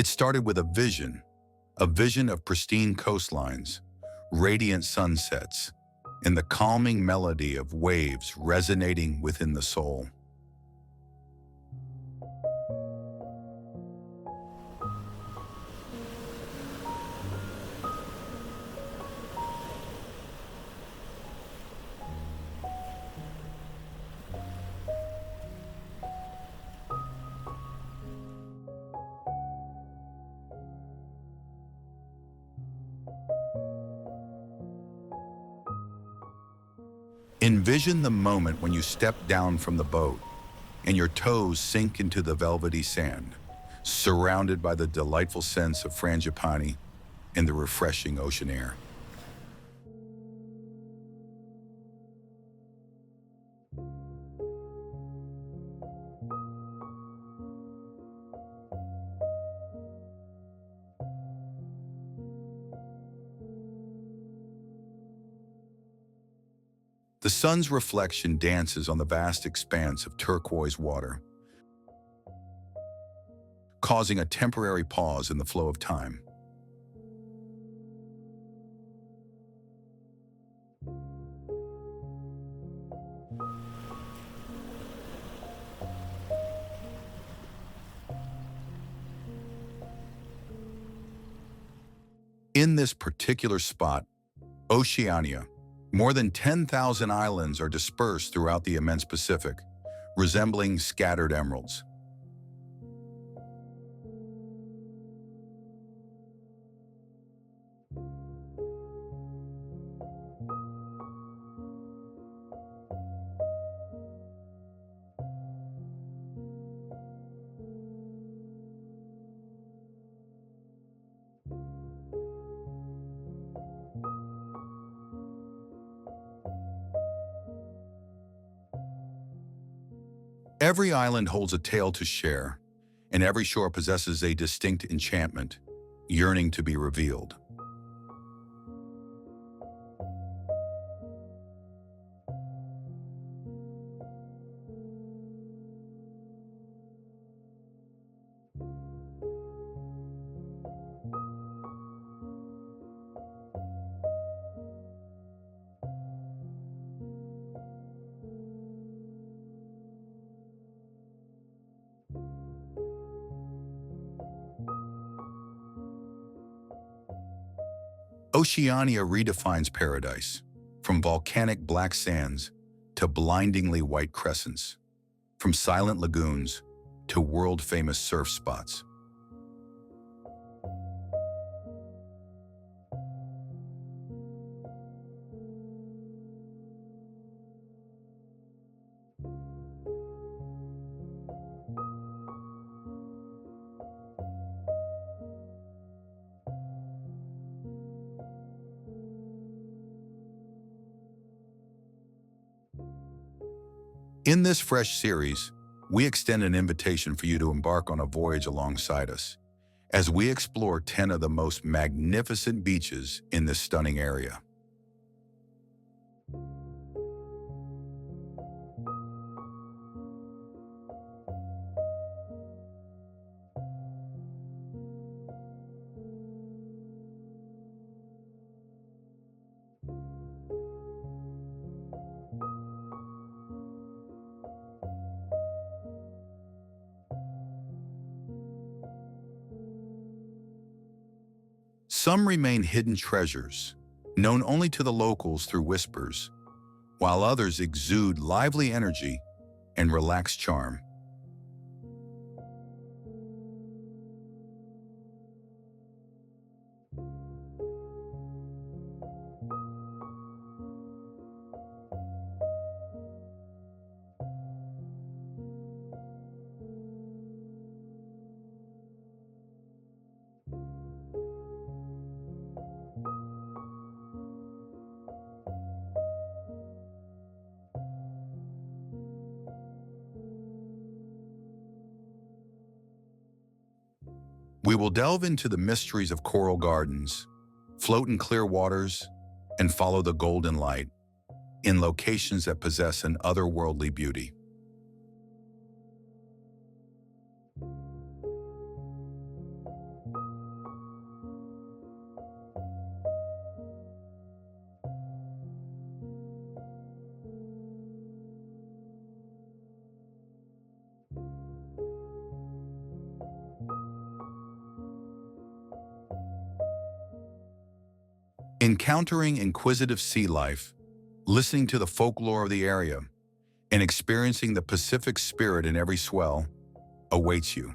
It started with a vision of pristine coastlines, radiant sunsets, and the calming melody of waves resonating within the soul. Envision the moment when you step down from the boat and your toes sink into the velvety sand, surrounded by the delightful scents of frangipani and the refreshing ocean air. The sun's reflection dances on the vast expanse of turquoise water, causing a temporary pause in the flow of time. In this particular spot, Oceania, more than 10,000 islands are dispersed throughout the immense Pacific, resembling scattered emeralds. Every island holds a tale to share, and every shore possesses a distinct enchantment, yearning to be revealed. Oceania redefines paradise, from volcanic black sands to blindingly white crescents, from silent lagoons to world-famous surf spots. In this fresh series, we extend an invitation for you to embark on a voyage alongside us as we explore 10 of the most magnificent beaches in this stunning area. Some remain hidden treasures, known only to the locals through whispers, while others exude lively energy and relaxed charm. We will delve into the mysteries of coral gardens, float in clear waters, and follow the golden light in locations that possess an otherworldly beauty. Encountering inquisitive sea life, listening to the folklore of the area, and experiencing the Pacific spirit in every swell awaits you.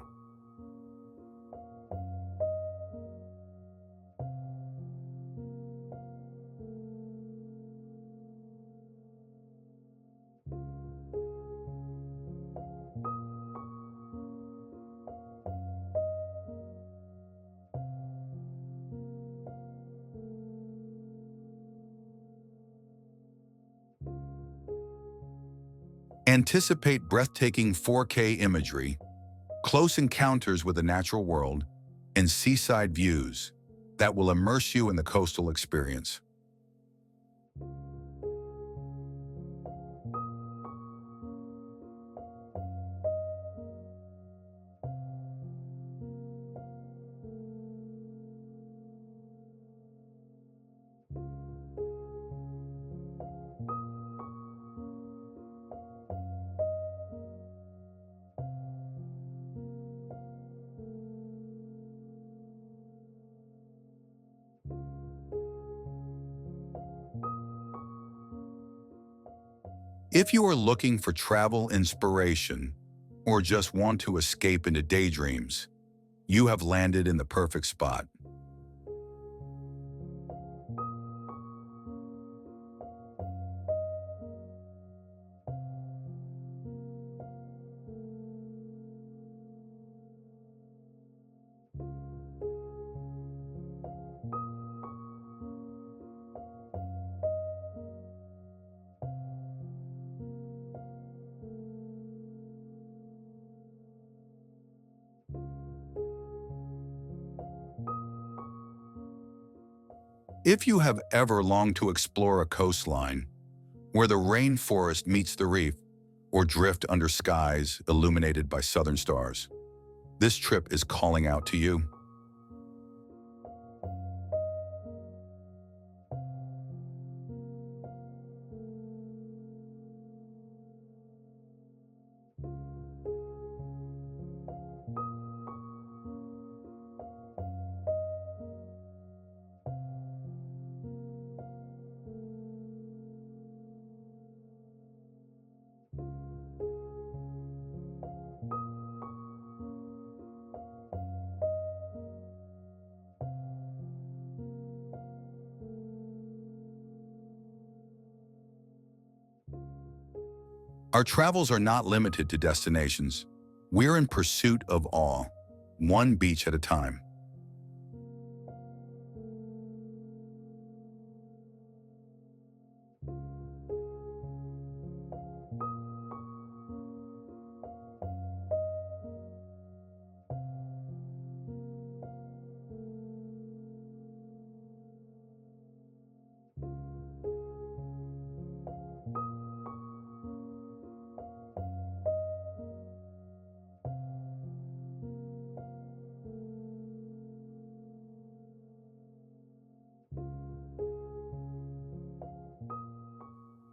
Anticipate breathtaking 4K imagery, close encounters with the natural world, and seaside views that will immerse you in the coastal experience. If you are looking for travel inspiration or just want to escape into daydreams, you have landed in the perfect spot. If you have ever longed to explore a coastline where the rainforest meets the reef or drift under skies illuminated by southern stars, this trip is calling out to you. Our travels are not limited to destinations. We're in pursuit of awe, one beach at a time.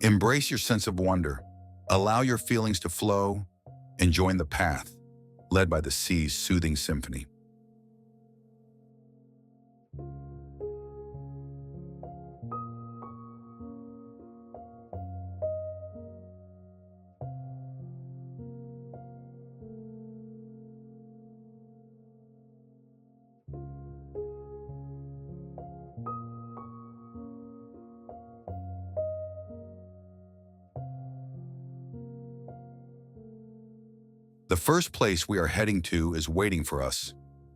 Embrace your sense of wonder. Allow your feelings to flow and join the path, led by the sea's soothing symphony. The first place we are heading to is waiting for us,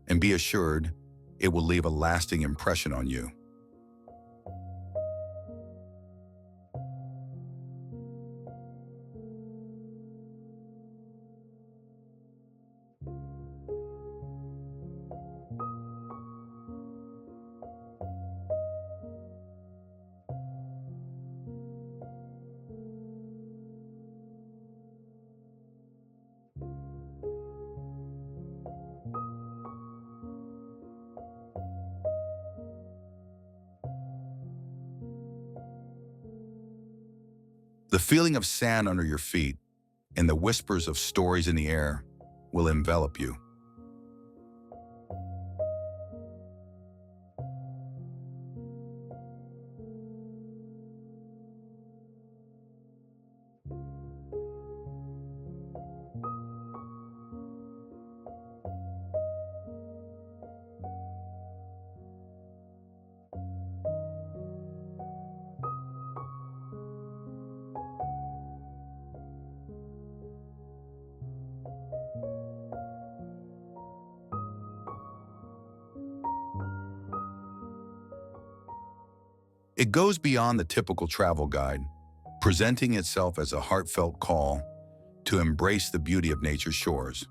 and be assured it will leave a lasting impression on you. The feeling of sand under your feet and the whispers of stories in the air will envelop you. It goes beyond the typical travel guide, presenting itself as a heartfelt call to embrace the beauty of nature's shores.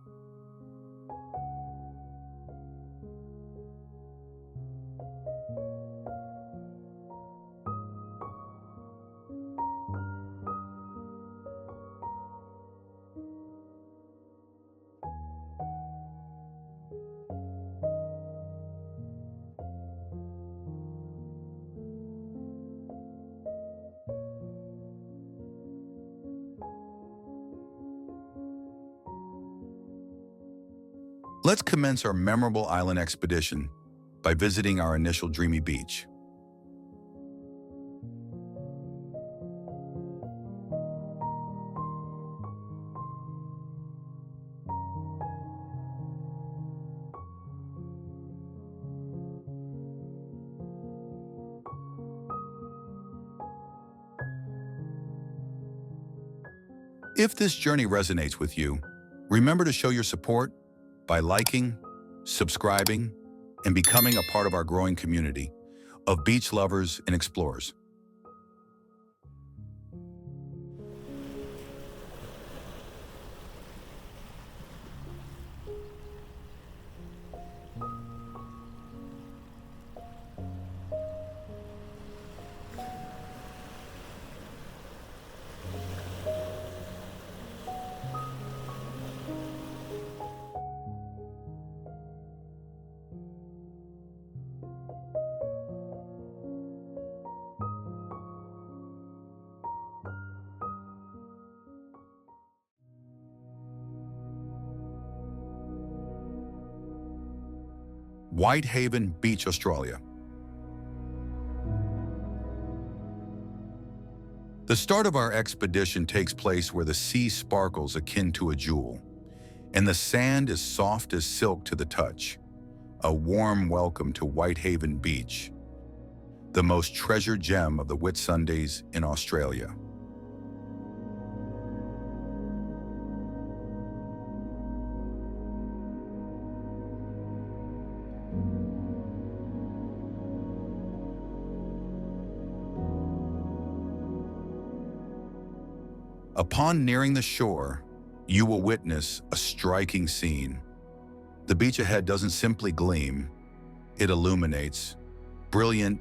Let's commence our memorable island expedition by visiting our initial dreamy beach. If this journey resonates with you, remember to show your support by liking, subscribing, and becoming a part of our growing community of beach lovers and explorers. Whitehaven Beach, Australia. The start of our expedition takes place where the sea sparkles akin to a jewel, and the sand is soft as silk to the touch. A warm welcome to Whitehaven Beach, the most treasured gem of the Whitsundays in Australia. Upon nearing the shore, you will witness a striking scene. The beach ahead doesn't simply gleam, it illuminates, brilliant,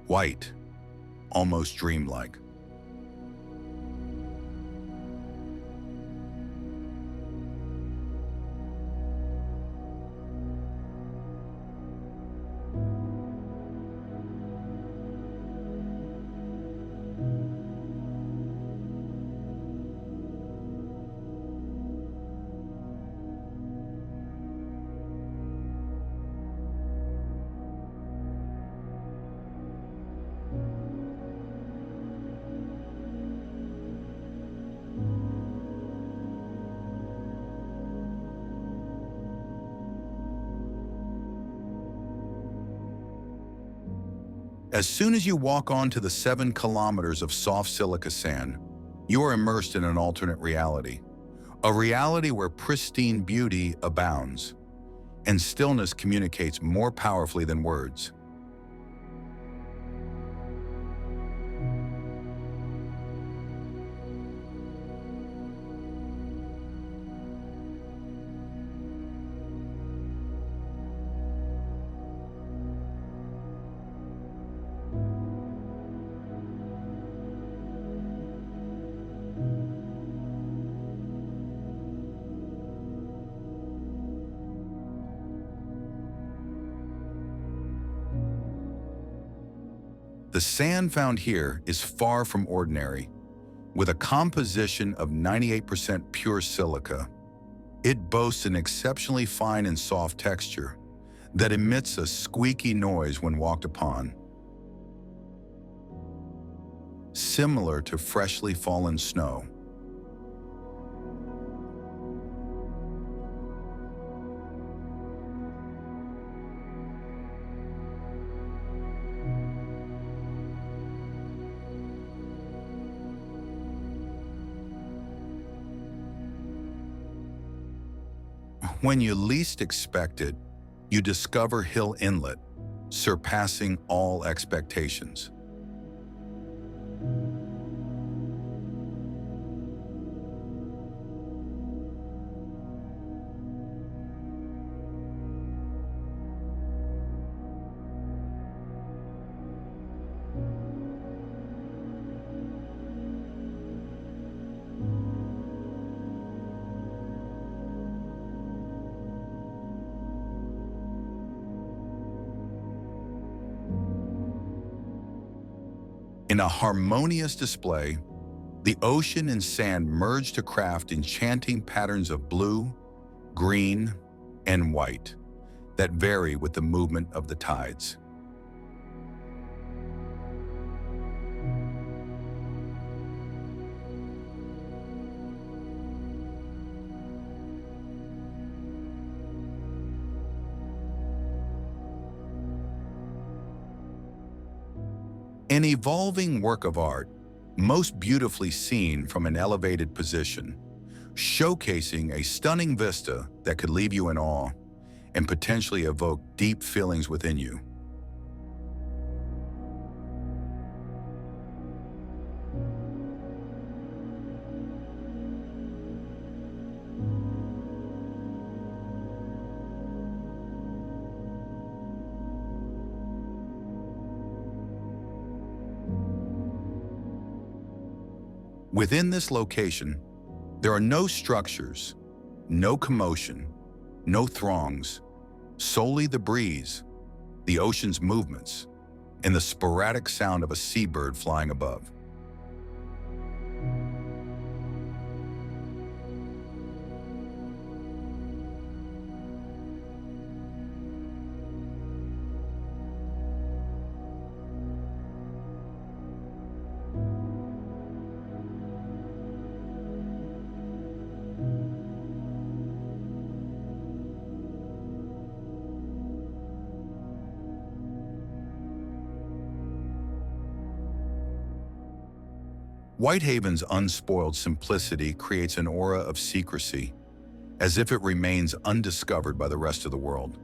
white, almost dreamlike. As soon as you walk onto the 7 kilometers of soft silica sand, you are immersed in an alternate reality. A reality where pristine beauty abounds, and stillness communicates more powerfully than words. The sand found here is far from ordinary. With a composition of 98% pure silica, it boasts an exceptionally fine and soft texture that emits a squeaky noise when walked upon, similar to freshly fallen snow. When you least expect it, you discover Hill Inlet, surpassing all expectations. In a harmonious display, the ocean and sand merge to craft enchanting patterns of blue, green, and white that vary with the movement of the tides. An evolving work of art, most beautifully seen from an elevated position, showcasing a stunning vista that could leave you in awe and potentially evoke deep feelings within you. Within this location, there are no structures, no commotion, no throngs, solely the breeze, the ocean's movements, and the sporadic sound of a seabird flying above. Whitehaven's unspoiled simplicity creates an aura of secrecy, as if it remains undiscovered by the rest of the world.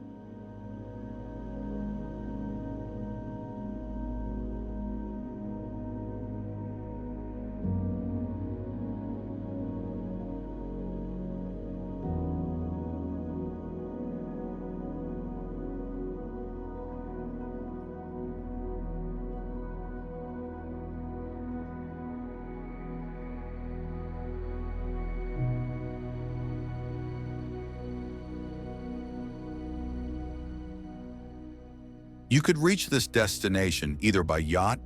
You could reach this destination either by yacht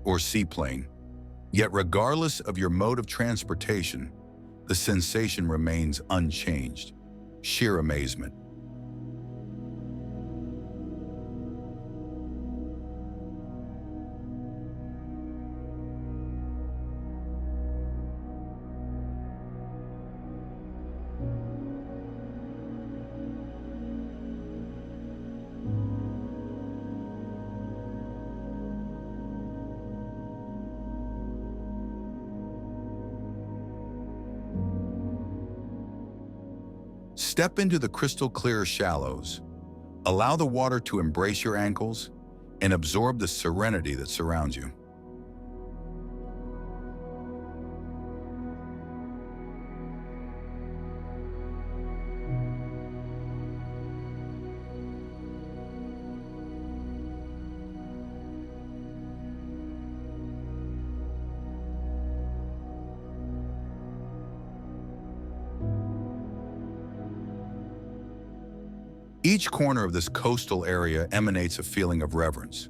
or seaplane, yet regardless of your mode of transportation, the sensation remains unchanged: sheer amazement. Step into the crystal clear shallows. Allow the water to embrace your ankles and absorb the serenity that surrounds you. Each corner of this coastal area emanates a feeling of reverence,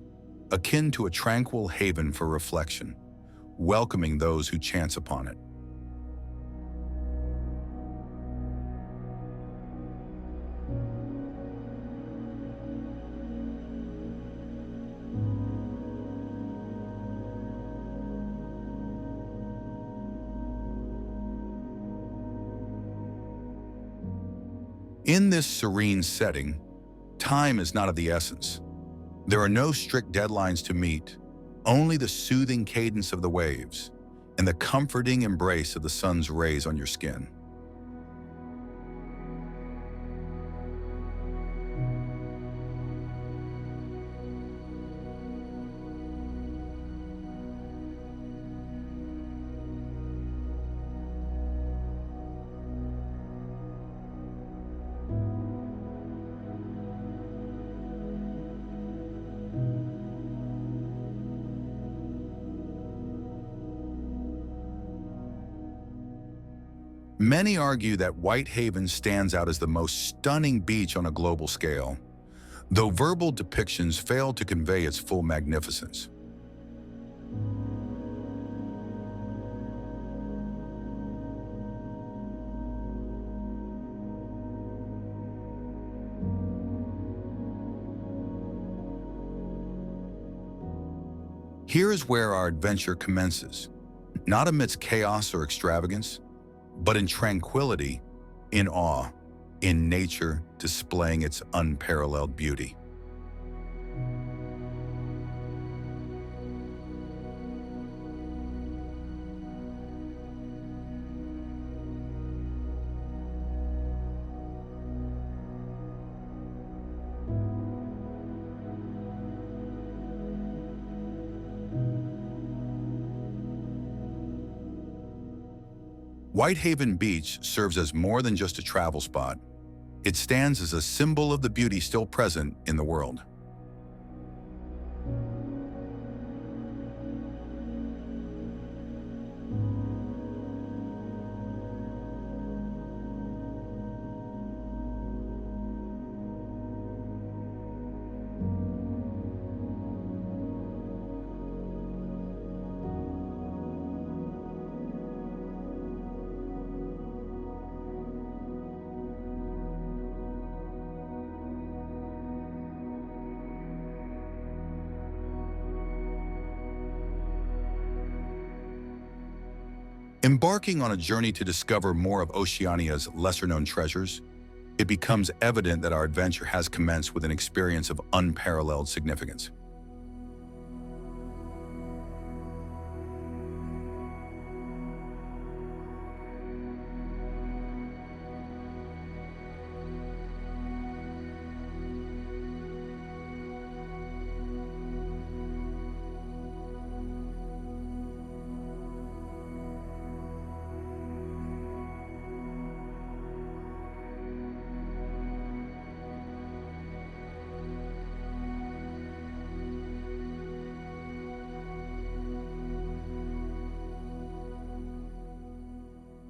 akin to a tranquil haven for reflection, welcoming those who chance upon it. In this serene setting, time is not of the essence. There are no strict deadlines to meet, only the soothing cadence of the waves and the comforting embrace of the sun's rays on your skin. Many argue that Whitehaven stands out as the most stunning beach on a global scale, though verbal depictions fail to convey its full magnificence. Here is where our adventure commences, not amidst chaos or extravagance, but in tranquility, in awe, in nature displaying its unparalleled beauty. Whitehaven Beach serves as more than just a travel spot. It stands as a symbol of the beauty still present in the world. Embarking on a journey to discover more of Oceania's lesser-known treasures, it becomes evident that our adventure has commenced with an experience of unparalleled significance.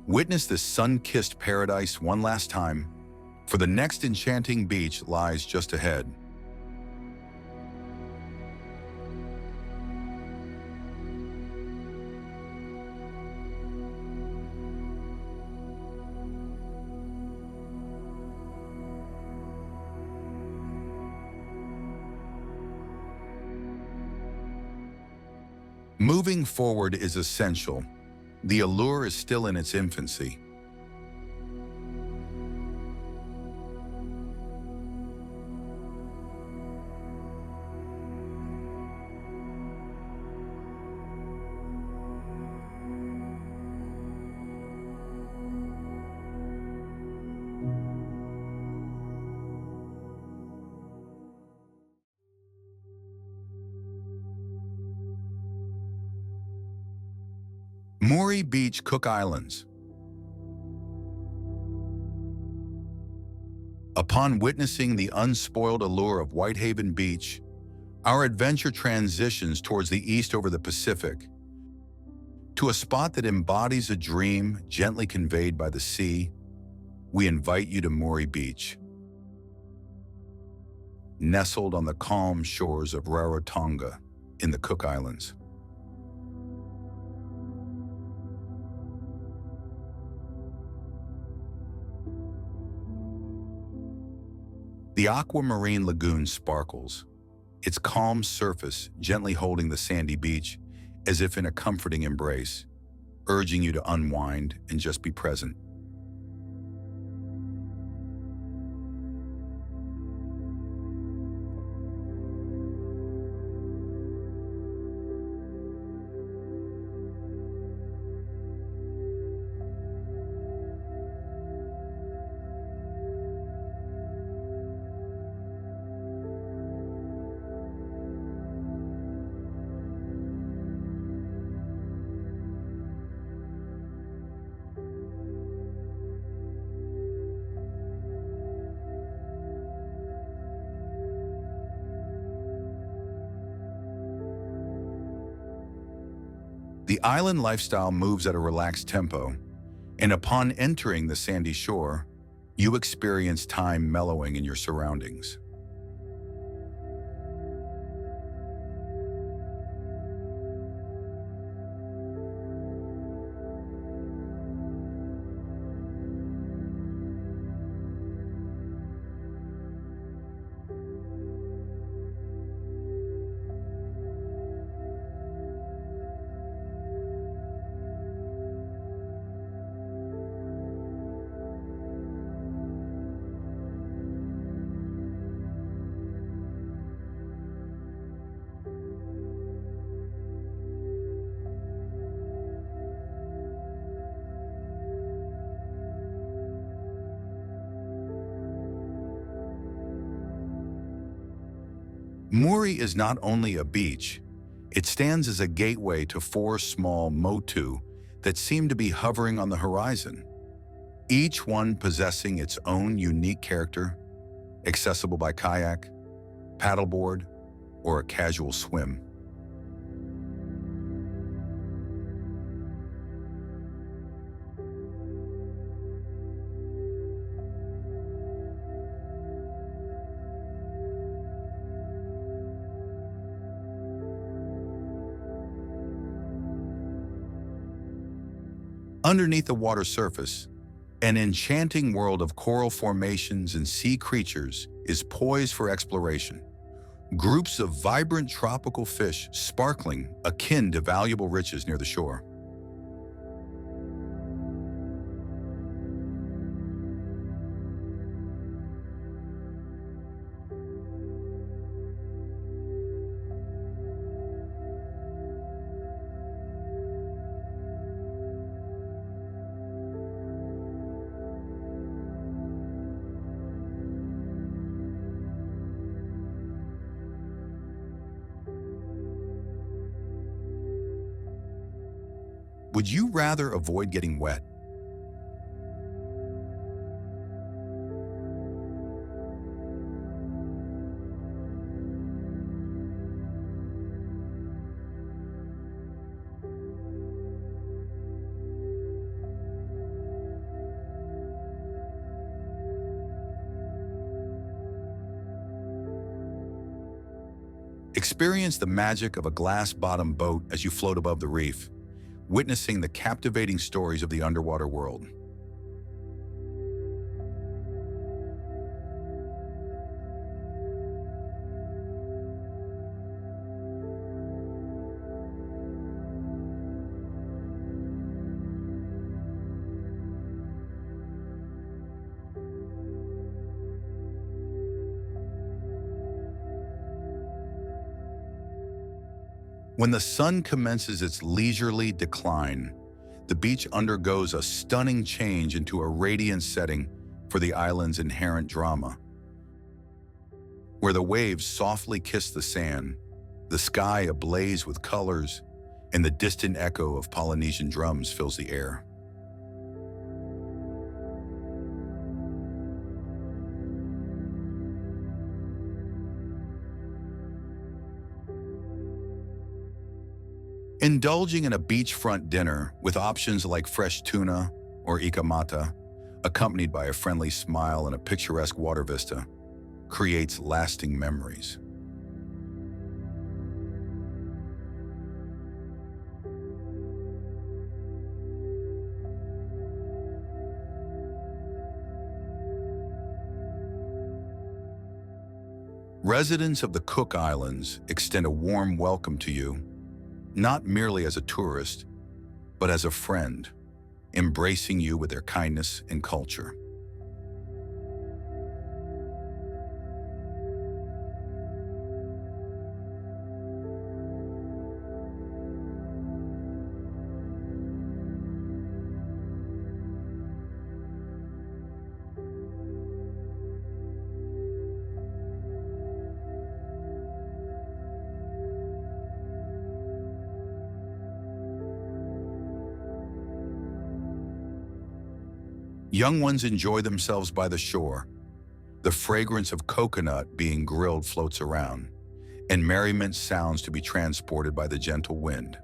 Witness this sun-kissed paradise one last time, for the next enchanting beach lies just ahead. Moving forward is essential. The allure is still in its infancy. Moree Beach, Cook Islands. Upon witnessing the unspoiled allure of Whitehaven Beach, our adventure transitions towards the east over the Pacific, to a spot that embodies a dream gently conveyed by the sea. We invite you to Moree Beach. Nestled on the calm shores of Rarotonga in the Cook Islands. The aquamarine lagoon sparkles, its calm surface gently holding the sandy beach as if in a comforting embrace, urging you to unwind and just be present. The island lifestyle moves at a relaxed tempo, and upon entering the sandy shore, you experience time mellowing in your surroundings. Muri is not only a beach, it stands as a gateway to four small motu that seem to be hovering on the horizon, each one possessing its own unique character, accessible by kayak, paddleboard, or a casual swim. Underneath the water surface, an enchanting world of coral formations and sea creatures is poised for exploration. Groups of vibrant tropical fish sparkling akin to valuable riches near the shore. Would you rather avoid getting wet? Experience the magic of a glass-bottom boat as you float above the reef, witnessing the captivating stories of the underwater world. When the sun commences its leisurely decline, the beach undergoes a stunning change into a radiant setting for the island's inherent drama. Where the waves softly kiss the sand, the sky ablaze with colors, and the distant echo of Polynesian drums fills the air. Indulging in a beachfront dinner with options like fresh tuna or ikamata, accompanied by a friendly smile and a picturesque water vista, creates lasting memories. Residents of the Cook Islands extend a warm welcome to you, not merely as a tourist, but as a friend, embracing you with their kindness and culture. Young ones enjoy themselves by the shore. The fragrance of coconut being grilled floats around, and merriment sounds to be transported by the gentle wind.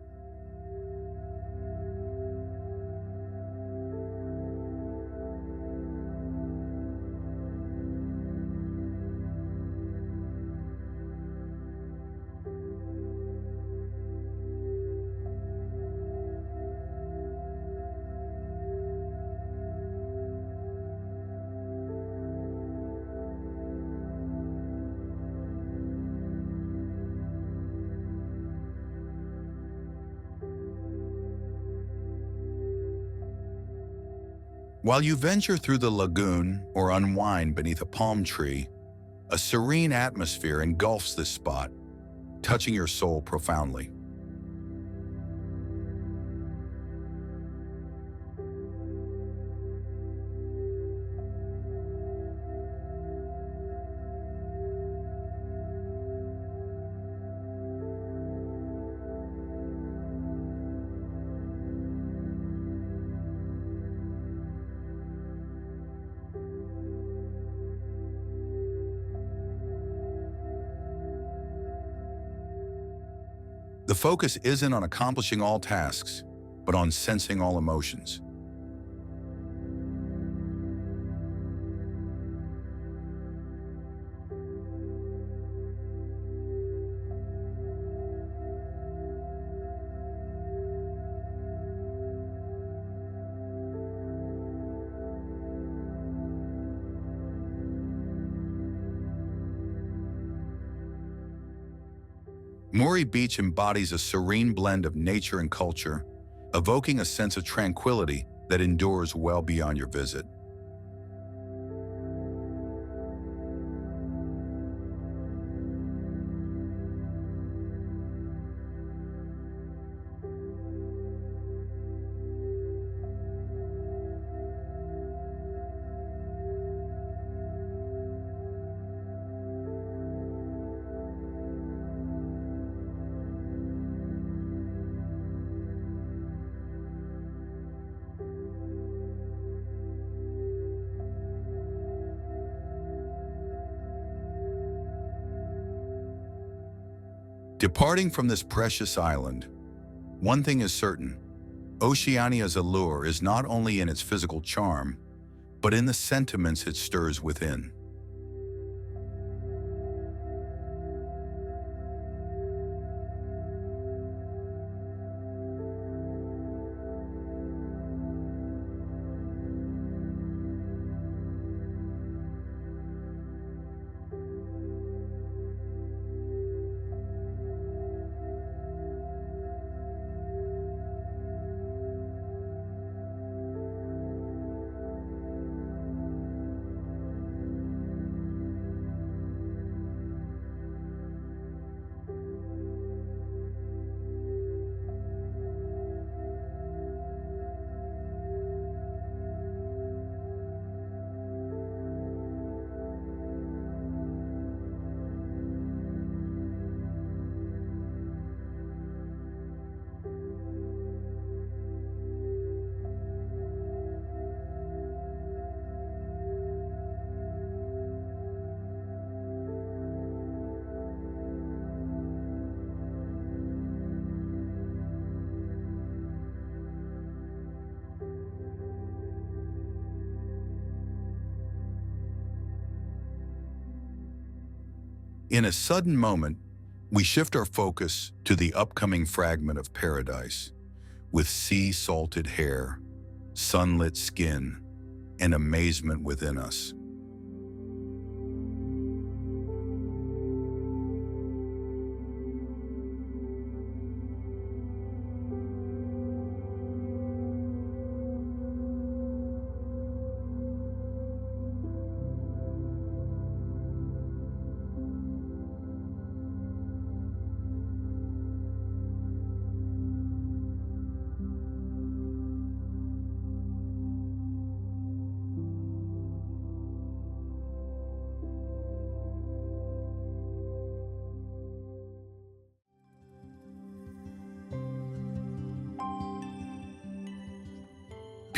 While you venture through the lagoon or unwind beneath a palm tree, a serene atmosphere engulfs this spot, touching your soul profoundly. The focus isn't on accomplishing all tasks, but on sensing all emotions. Moree Beach embodies a serene blend of nature and culture, evoking a sense of tranquility that endures well beyond your visit. Departing from this precious island, one thing is certain: Oceania's allure is not only in its physical charm, but in the sentiments it stirs within. In a sudden moment, we shift our focus to the upcoming fragment of paradise, with sea-salted hair, sunlit skin, and amazement within us.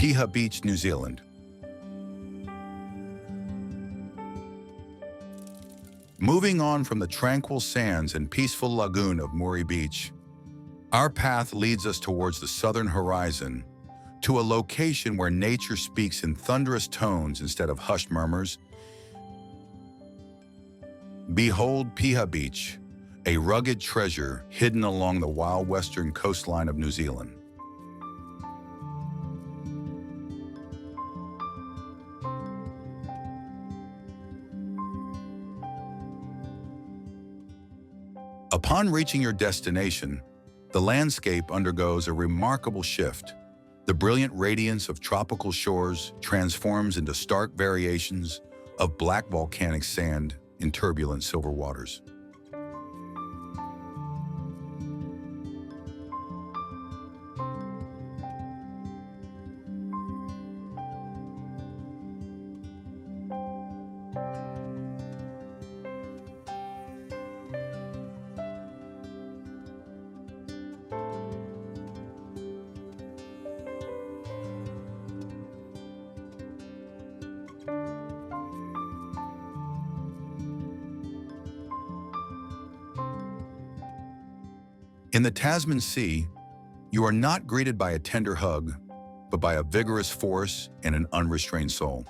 Piha Beach, New Zealand. Moving on from the tranquil sands and peaceful lagoon of Muri Beach, our path leads us towards the southern horizon, to a location where nature speaks in thunderous tones instead of hushed murmurs. Behold Piha Beach, a rugged treasure hidden along the wild western coastline of New Zealand. Upon reaching your destination, the landscape undergoes a remarkable shift. The brilliant radiance of tropical shores transforms into stark variations of black volcanic sand in turbulent silver waters. In the Tasman Sea, you are not greeted by a tender hug, but by a vigorous force and an unrestrained soul.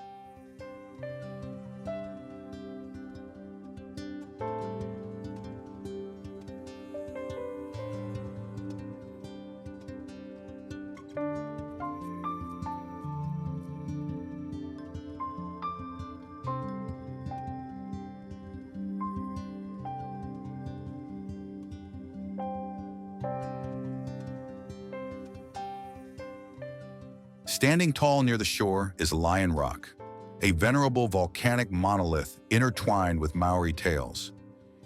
Standing tall near the shore is Lion Rock, a venerable volcanic monolith intertwined with Maori tales,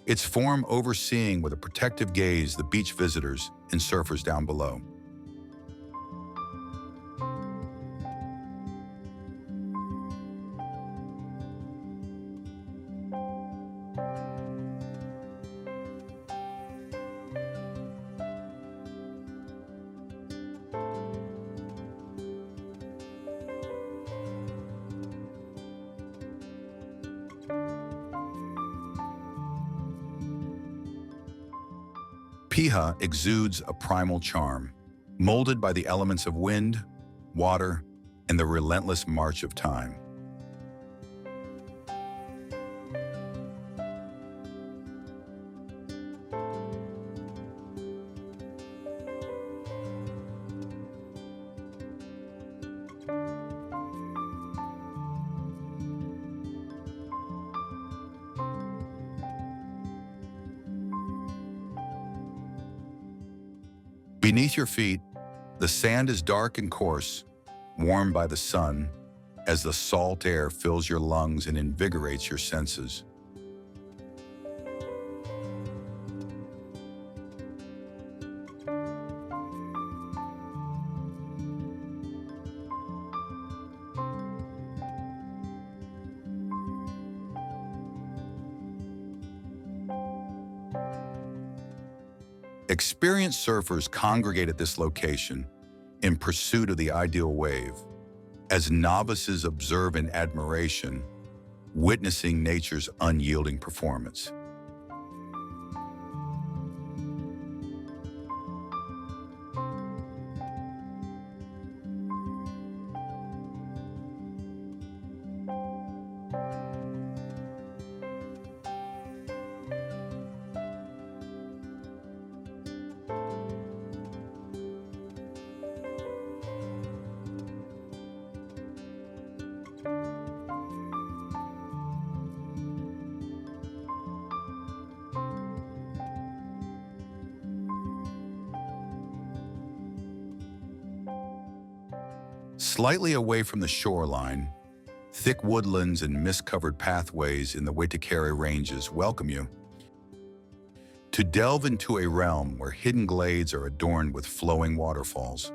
its form overseeing with a protective gaze the beach visitors and surfers down below. Piha exudes a primal charm, molded by the elements of wind, water, and the relentless march of time. Beneath your feet, the sand is dark and coarse, warmed by the sun, as the salt air fills your lungs and invigorates your senses. Experienced surfers congregate at this location in pursuit of the ideal wave, as novices observe in admiration, witnessing nature's unyielding performance. Slightly away from the shoreline, thick woodlands and mist-covered pathways in the Waitakere Ranges welcome you to delve into a realm where hidden glades are adorned with flowing waterfalls.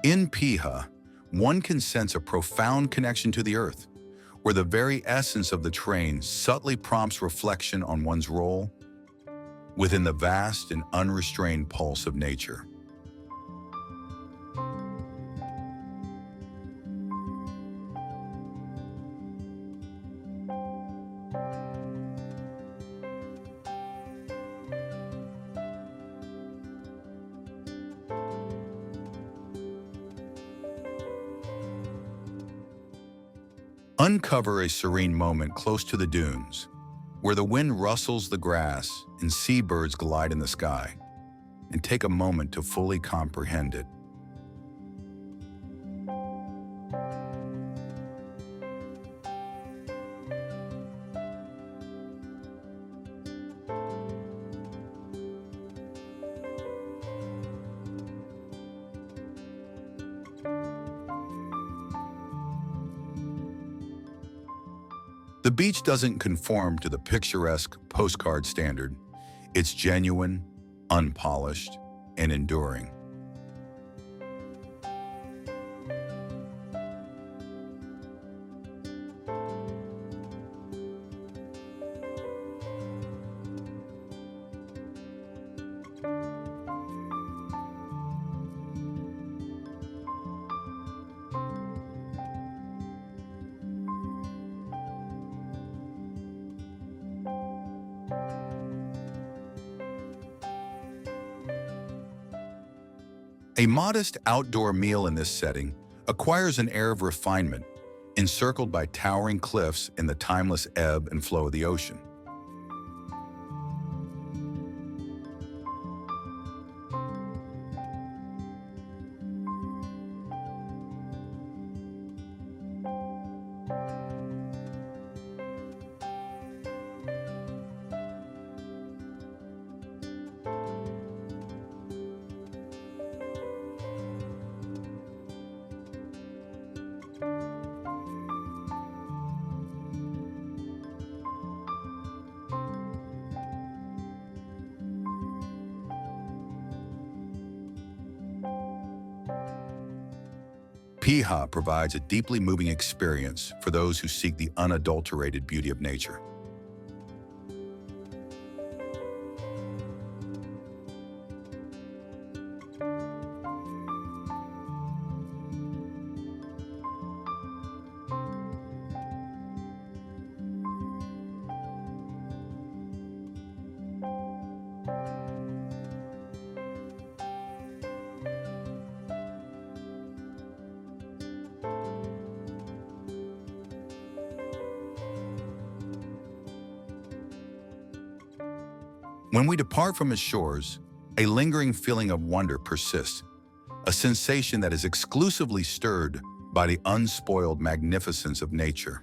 In Piha, one can sense a profound connection to the earth, where the very essence of the train subtly prompts reflection on one's role within the vast and unrestrained pulse of nature. Uncover a serene moment close to the dunes, where the wind rustles the grass and seabirds glide in the sky, and take a moment to fully comprehend it. The beach doesn't conform to the picturesque postcard standard. It's genuine, unpolished, and enduring. A modest outdoor meal in this setting acquires an air of refinement, encircled by towering cliffs in the timeless ebb and flow of the ocean. Piha provides a deeply moving experience for those who seek the unadulterated beauty of nature. When we depart from its shores, a lingering feeling of wonder persists, a sensation that is exclusively stirred by the unspoiled magnificence of nature.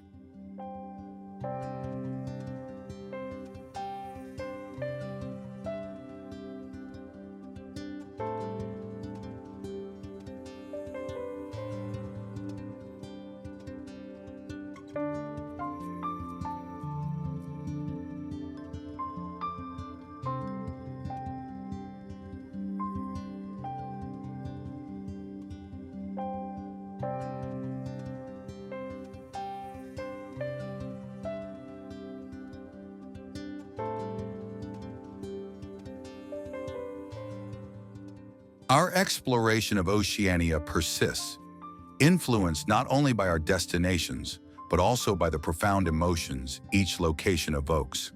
Our exploration of Oceania persists, influenced not only by our destinations, but also by the profound emotions each location evokes.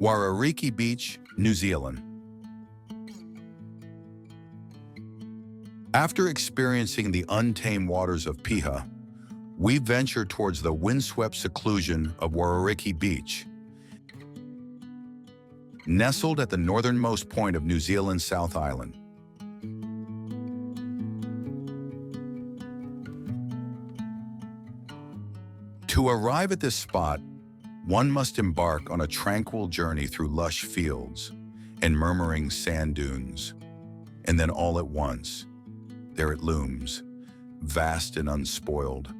Warariki Beach, New Zealand. After experiencing the untamed waters of Piha, we venture towards the windswept seclusion of Warariki Beach. Nestled at the northernmost point of New Zealand's South Island. To arrive at this spot, one must embark on a tranquil journey through lush fields and murmuring sand dunes. And then all at once, there it looms, vast and unspoiled,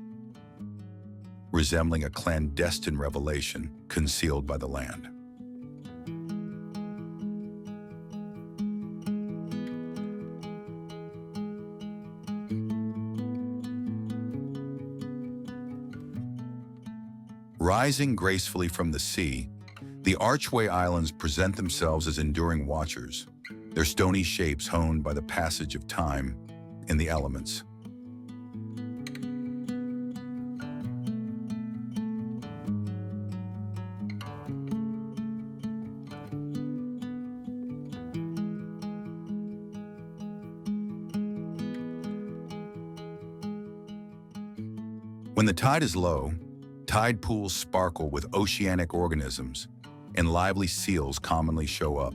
resembling a clandestine revelation concealed by the land. Rising gracefully from the sea, the Archway Islands present themselves as enduring watchers, their stony shapes honed by the passage of time and the elements. When the tide is low, tide pools sparkle with oceanic organisms, and lively seals commonly show up,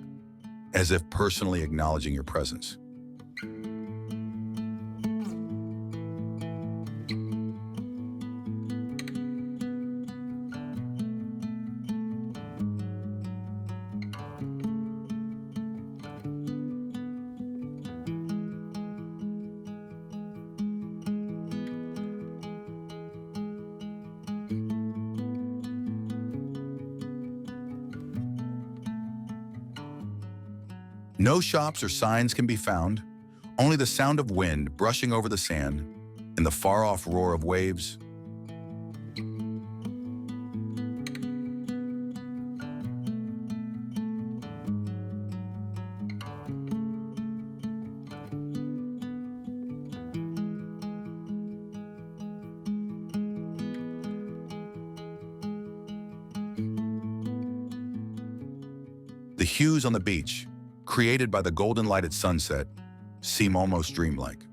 as if personally acknowledging your presence. No shops or signs can be found, only the sound of wind brushing over the sand and the far-off roar of waves. The hues on the beach, created by the golden light at sunset, seem almost dreamlike.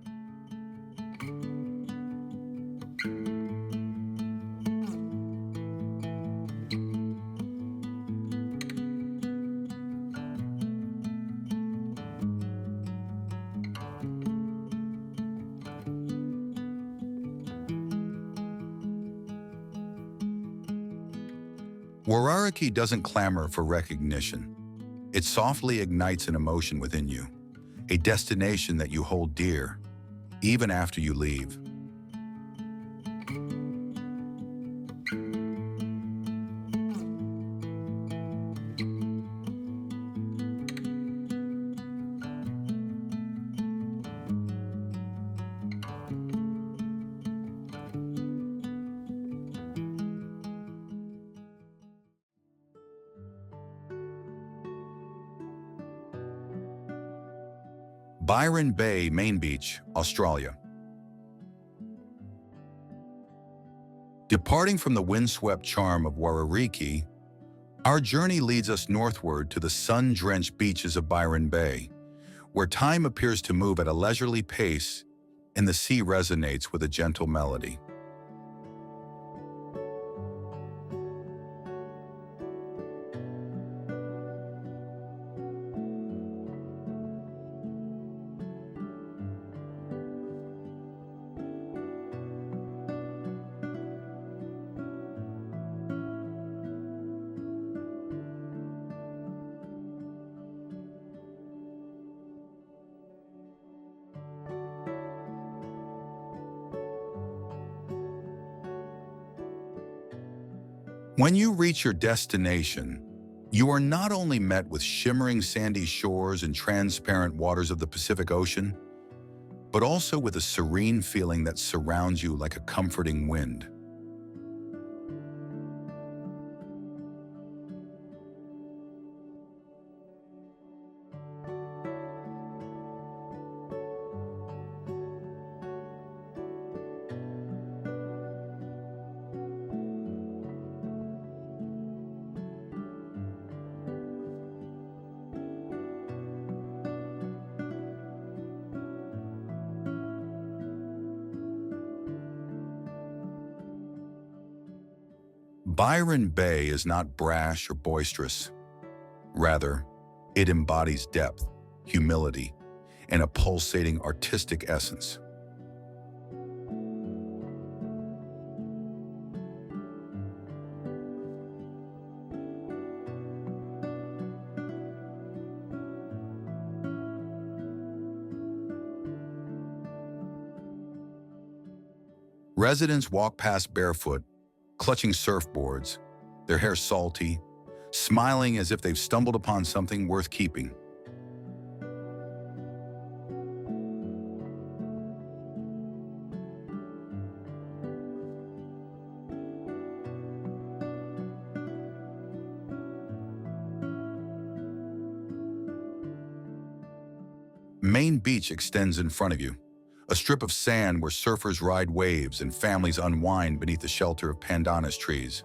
Warariki doesn't clamor for recognition. It softly ignites an emotion within you, a destination that you hold dear, even after you leave. Byron Bay, Main Beach, Australia. Departing from the windswept charm of Warariki, our journey leads us northward to the sun-drenched beaches of Byron Bay, where time appears to move at a leisurely pace and the sea resonates with a gentle melody. When you reach your destination, you are not only met with shimmering sandy shores and transparent waters of the Pacific Ocean, but also with a serene feeling that surrounds you like a comforting wind. Byron Bay is not brash or boisterous. Rather, it embodies depth, humility, and a pulsating artistic essence. Residents walk past barefoot, clutching surfboards, their hair salty, smiling as if they've stumbled upon something worth keeping. Main Beach extends in front of you, a strip of sand where surfers ride waves and families unwind beneath the shelter of pandanus trees.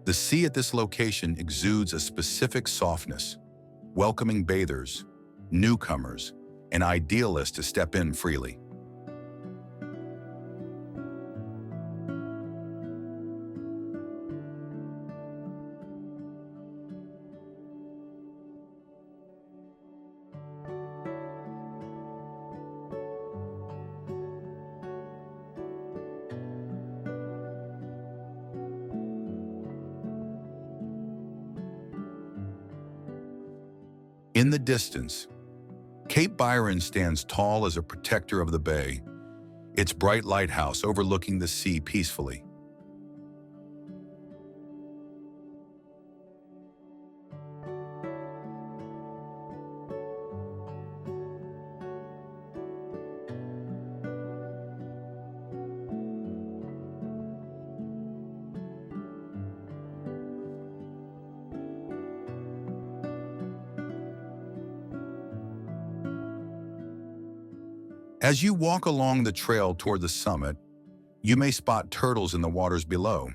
The sea at this location exudes a specific softness, welcoming bathers, newcomers, and idealists to step in freely. In the distance, Cape Byron stands tall as a protector of the bay, its bright lighthouse overlooking the sea peacefully. As you walk along the trail toward the summit, you may spot turtles in the waters below,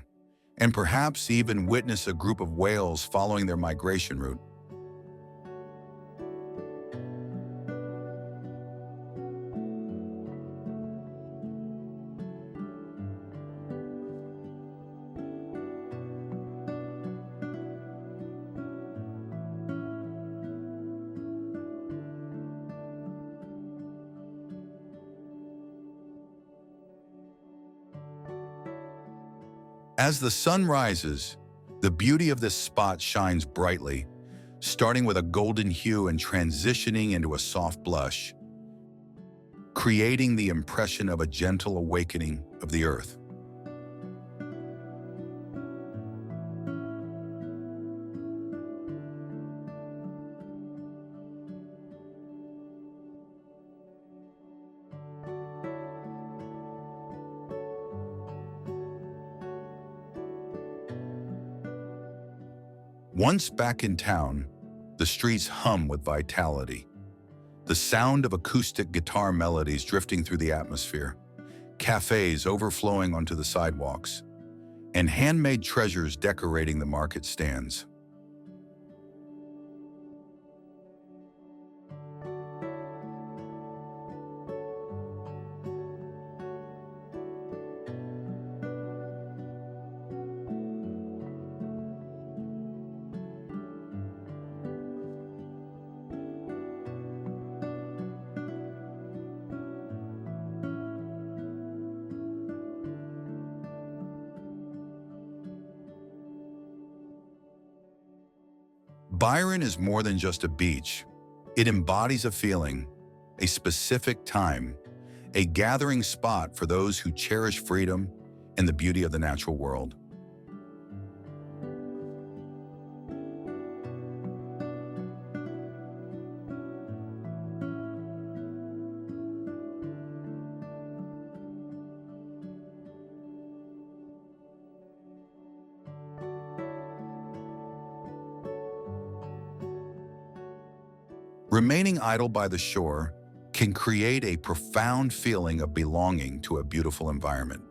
and perhaps even witness a group of whales following their migration route. As the sun rises, the beauty of this spot shines brightly, starting with a golden hue and transitioning into a soft blush, creating the impression of a gentle awakening of the earth. Once back in town, the streets hum with vitality. The sound of acoustic guitar melodies drifting through the atmosphere, cafes overflowing onto the sidewalks, and handmade treasures decorating the market stands. Byron is more than just a beach. It embodies a feeling, a specific time, a gathering spot for those who cherish freedom and the beauty of the natural world. Remaining idle by the shore can create a profound feeling of belonging to a beautiful environment.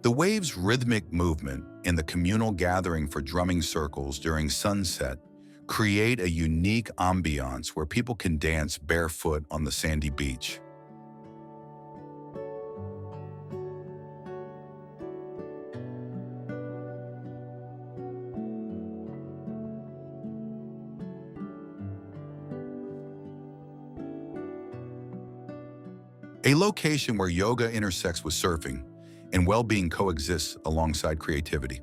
The wave's rhythmic movement and the communal gathering for drumming circles during sunset create a unique ambiance where people can dance barefoot on the sandy beach. A location where yoga intersects with surfing and well-being coexists alongside creativity.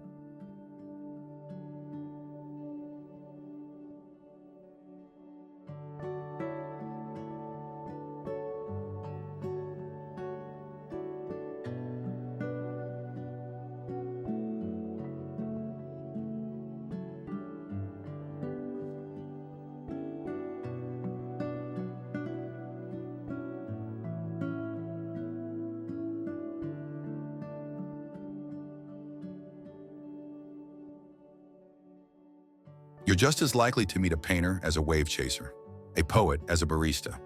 You're just as likely to meet a painter as a wave chaser, a poet as a barista.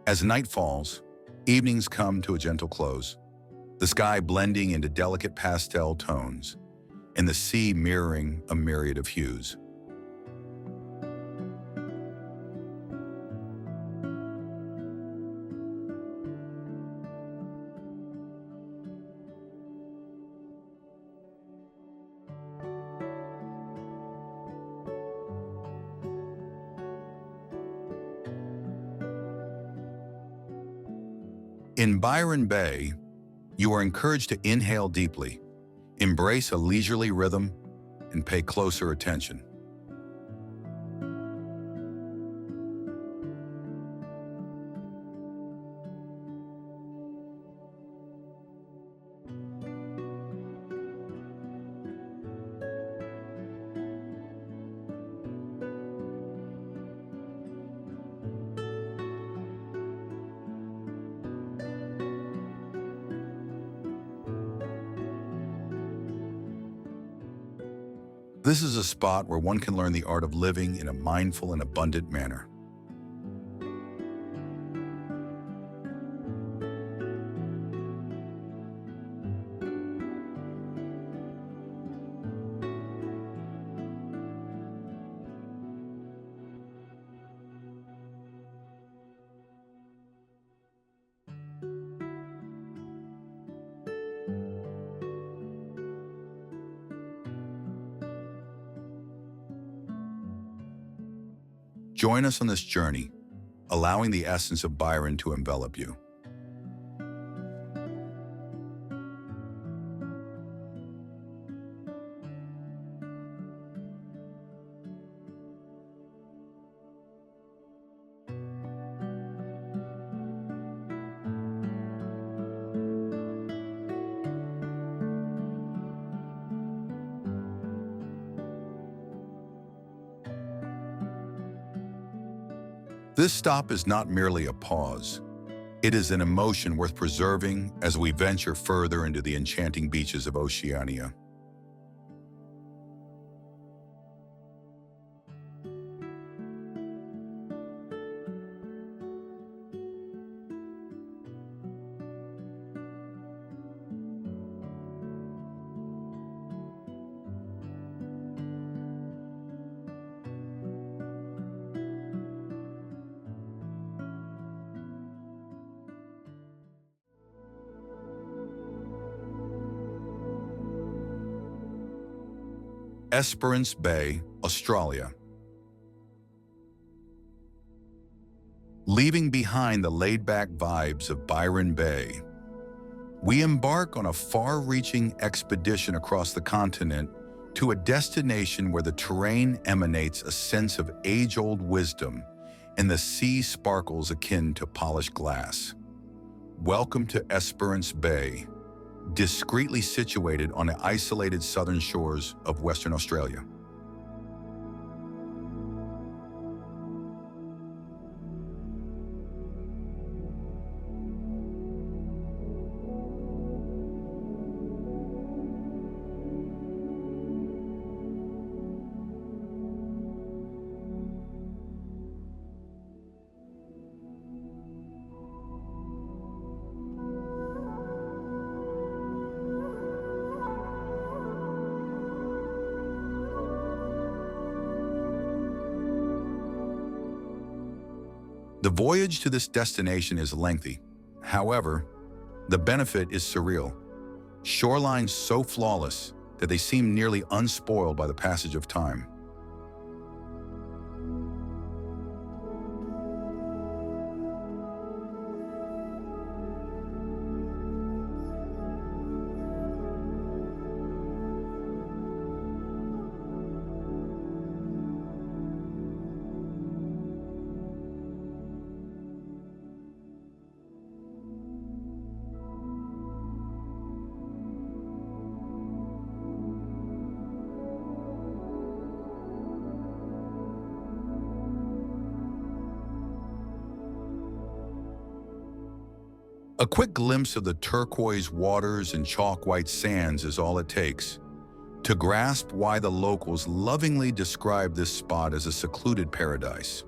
As night falls, evenings come to a gentle close, the sky blending into delicate pastel tones, and the sea mirroring a myriad of hues. In Byron Bay, you are encouraged to inhale deeply, embrace a leisurely rhythm, and pay closer attention. This is a spot where one can learn the art of living in a mindful and abundant manner. Join us on this journey, allowing the essence of Byron to envelop you. This stop is not merely a pause. It is an emotion worth preserving as we venture further into the enchanting beaches of Oceania. Esperance Bay, Australia. Leaving behind the laid-back vibes of Byron Bay, we embark on a far-reaching expedition across the continent to a destination where the terrain emanates a sense of age-old wisdom and the sea sparkles akin to polished glass. Welcome to Esperance Bay, discreetly situated on the isolated southern shores of Western Australia. The voyage to this destination is lengthy. However, the benefit is surreal. Shorelines so flawless that they seem nearly unspoiled by the passage of time. A quick glimpse of the turquoise waters and chalk-white sands is all it takes to grasp why the locals lovingly describe this spot as a secluded paradise.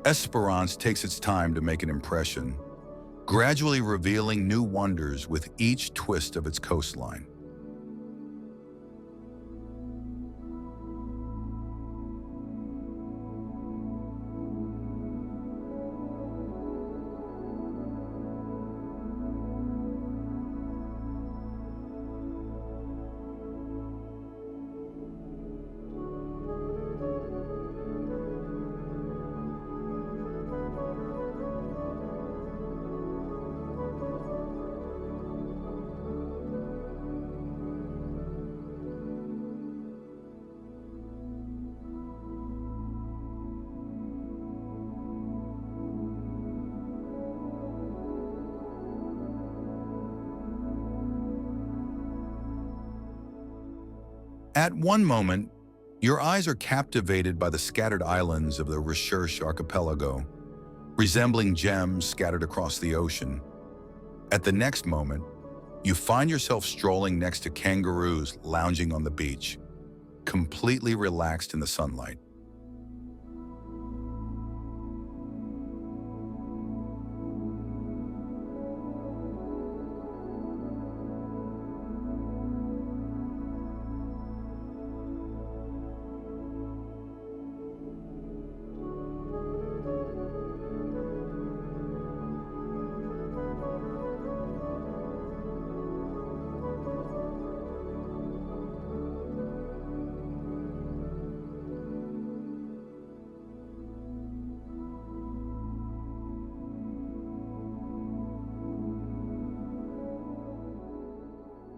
Esperance takes its time to make an impression, gradually revealing new wonders with each twist of its coastline. At one moment, your eyes are captivated by the scattered islands of the Recherche archipelago, resembling gems scattered across the ocean. At the next moment, you find yourself strolling next to kangaroos lounging on the beach, completely relaxed in the sunlight.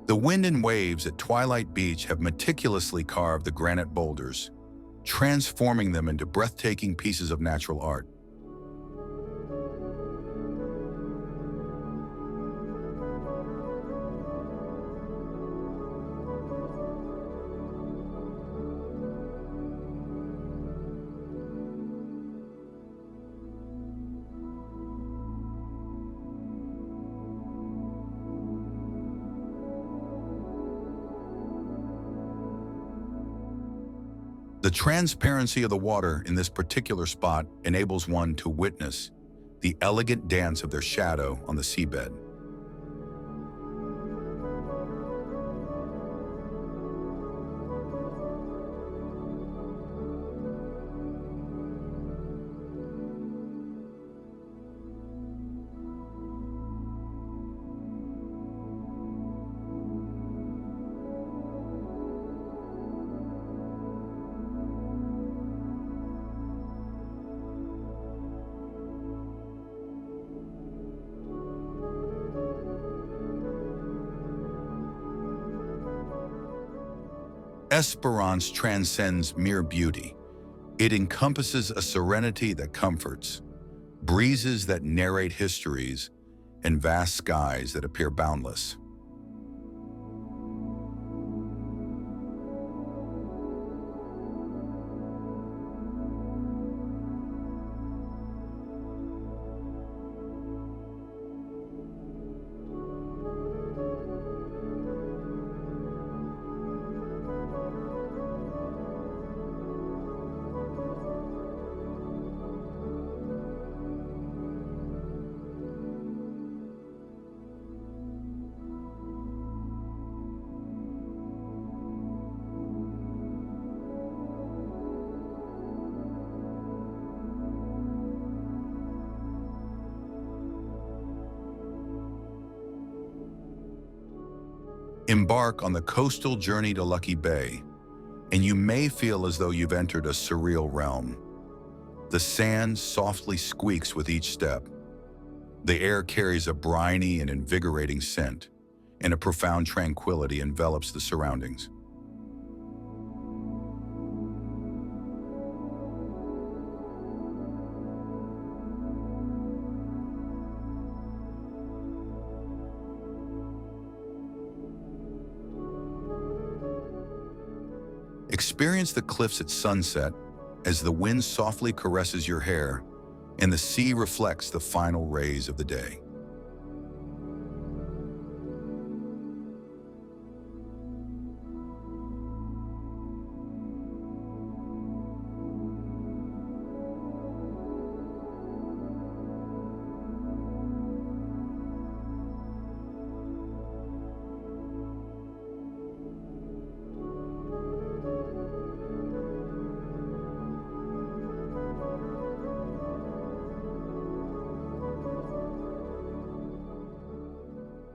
The wind and waves at Twilight Beach have meticulously carved the granite boulders, transforming them into breathtaking pieces of natural art. The The transparency of the water in this particular spot enables one to witness the elegant dance of their shadow on the seabed. Esperance transcends mere beauty. It encompasses a serenity that comforts, breezes that narrate histories, and vast skies that appear boundless. Embark on the coastal journey to Lucky Bay, and you may feel as though you've entered a surreal realm. The sand softly squeaks with each step. The air carries a briny and invigorating scent, and a profound tranquility envelops the surroundings. Experience the cliffs at sunset as the wind softly caresses your hair and the sea reflects the final rays of the day.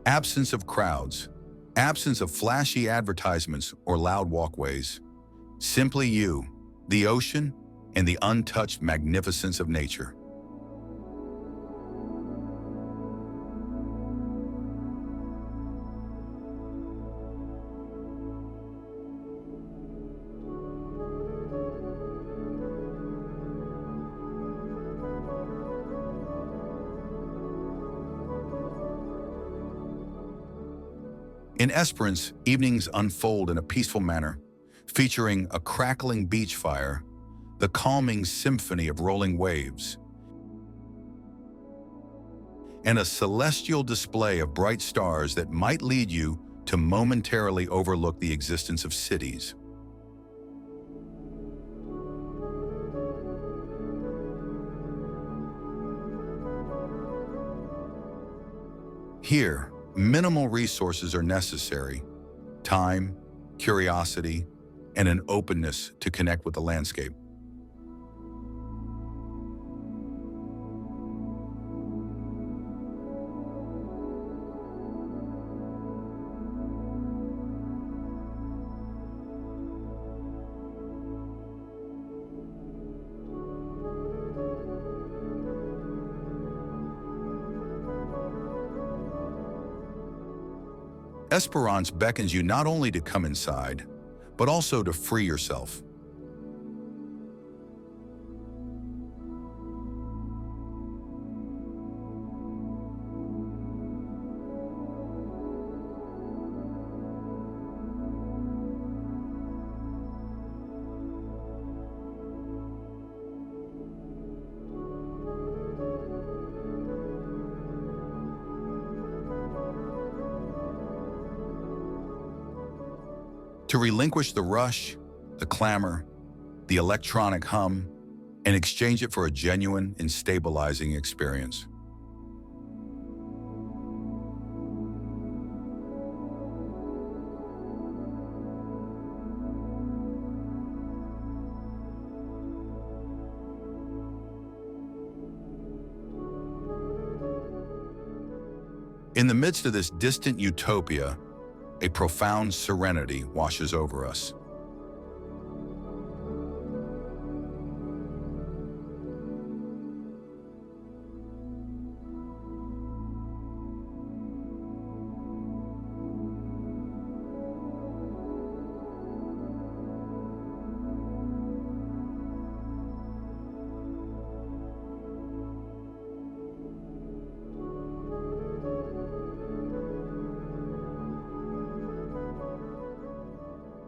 Absence of crowds, absence of flashy advertisements or loud walkways. Simply you, the ocean, and the untouched magnificence of nature. In Esperance, evenings unfold in a peaceful manner, featuring a crackling beach fire, the calming symphony of rolling waves, and a celestial display of bright stars that might lead you to momentarily overlook the existence of cities. Here, minimal resources are necessary: time, curiosity, and an openness to connect with the landscape. Esperance beckons you not only to come inside, but also to free yourself. To relinquish the rush, the clamor, the electronic hum, and exchange it for a genuine and stabilizing experience. In the midst of this distant utopia, a profound serenity washes over us.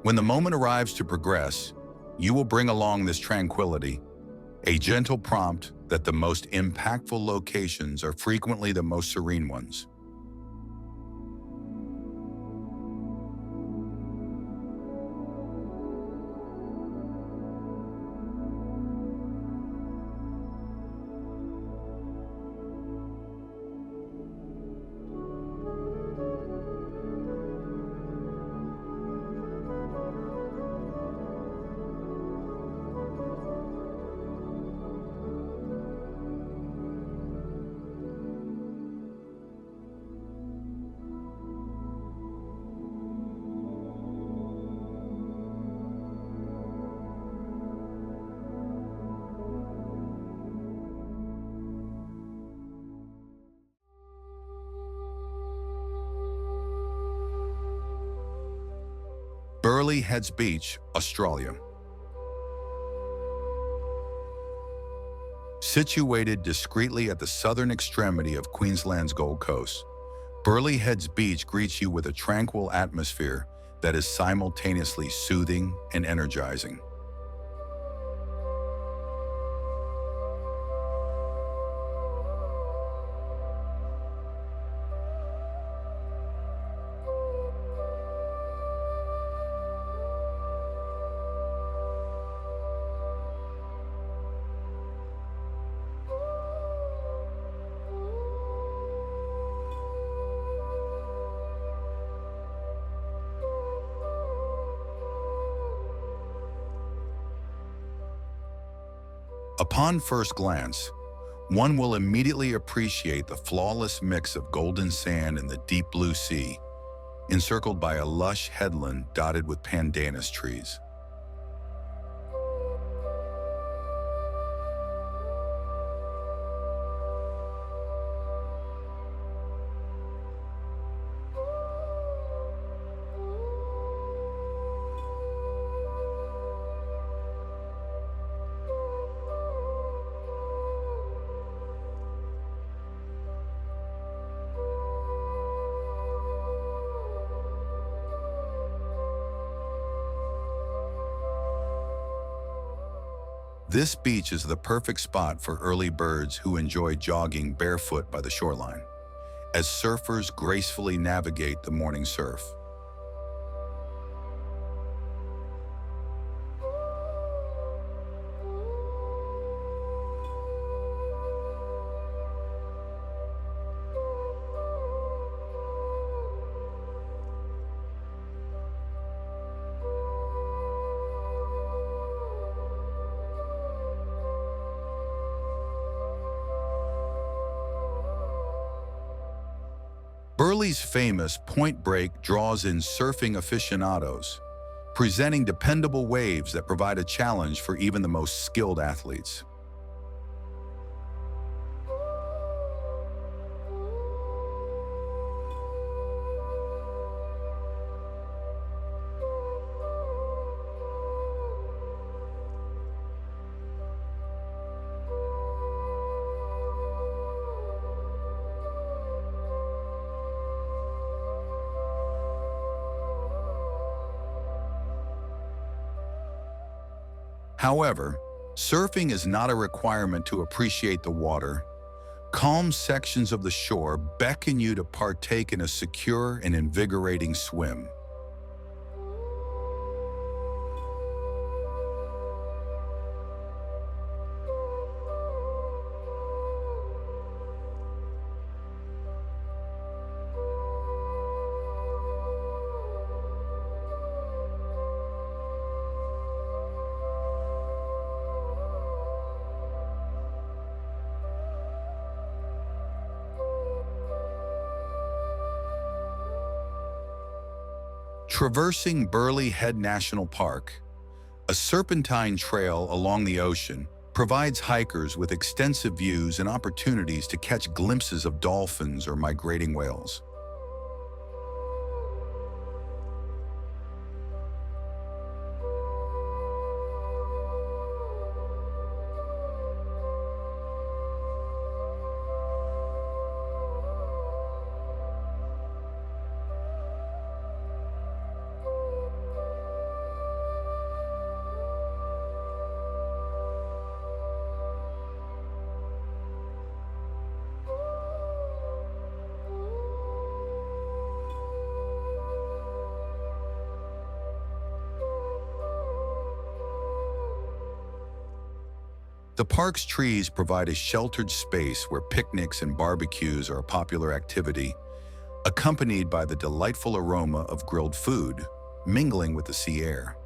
When the moment arrives to progress, you will bring along this tranquility, a gentle prompt that the most impactful locations are frequently the most serene ones. Burleigh Heads Beach, Australia. Situated discreetly at the southern extremity of Queensland's Gold Coast, Burleigh Heads Beach greets you with a tranquil atmosphere that is simultaneously soothing and energizing. Upon first glance, one will immediately appreciate the flawless mix of golden sand and the deep blue sea, encircled by a lush headland dotted with pandanus trees. This beach is the perfect spot for early birds who enjoy jogging barefoot by the shoreline, as surfers gracefully navigate the morning surf. Burleigh's famous Point Break draws in surfing aficionados, presenting dependable waves that provide a challenge for even the most skilled athletes. However, surfing is not a requirement to appreciate the water. Calm sections of the shore beckon you to partake in a secure and invigorating swim. Traversing Burley Head National Park, a serpentine trail along the ocean, provides hikers with extensive views and opportunities to catch glimpses of dolphins or migrating whales. The park's trees provide a sheltered space where picnics and barbecues are a popular activity, accompanied by the delightful aroma of grilled food mingling with the sea air.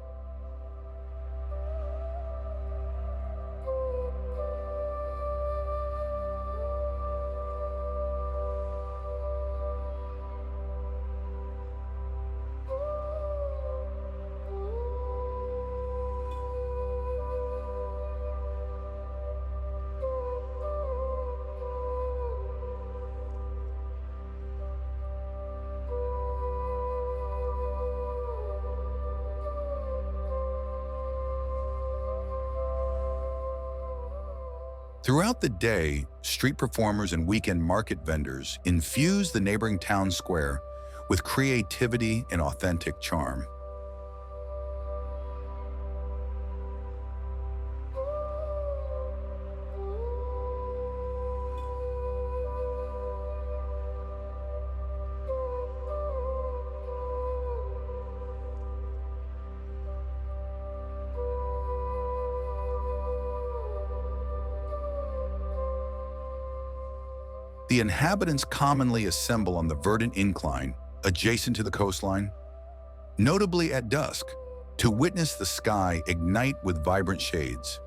Throughout the day, street performers and weekend market vendors infuse the neighboring town square with creativity and authentic charm. The inhabitants commonly assemble on the verdant incline adjacent to the coastline, notably at dusk, to witness the sky ignite with vibrant shades.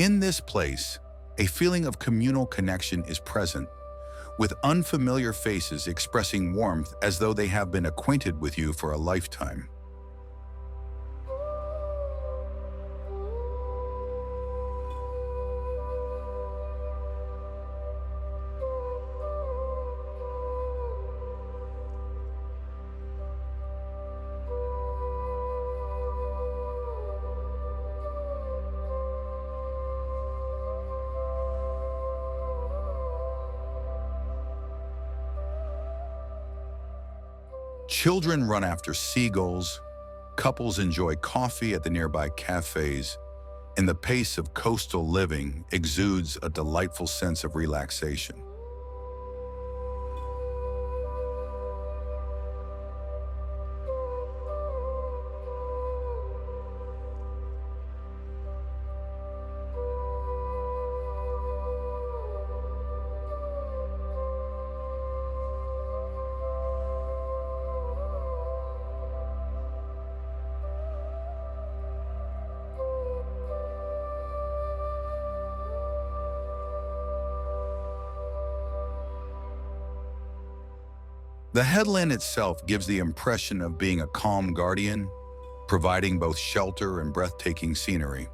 In this place, a feeling of communal connection is present, with unfamiliar faces expressing warmth as though they have been acquainted with you for a lifetime. Children run after seagulls, couples enjoy coffee at the nearby cafes, and the pace of coastal living exudes a delightful sense of relaxation. The headland itself gives the impression of being a calm guardian, providing both shelter and breathtaking scenery.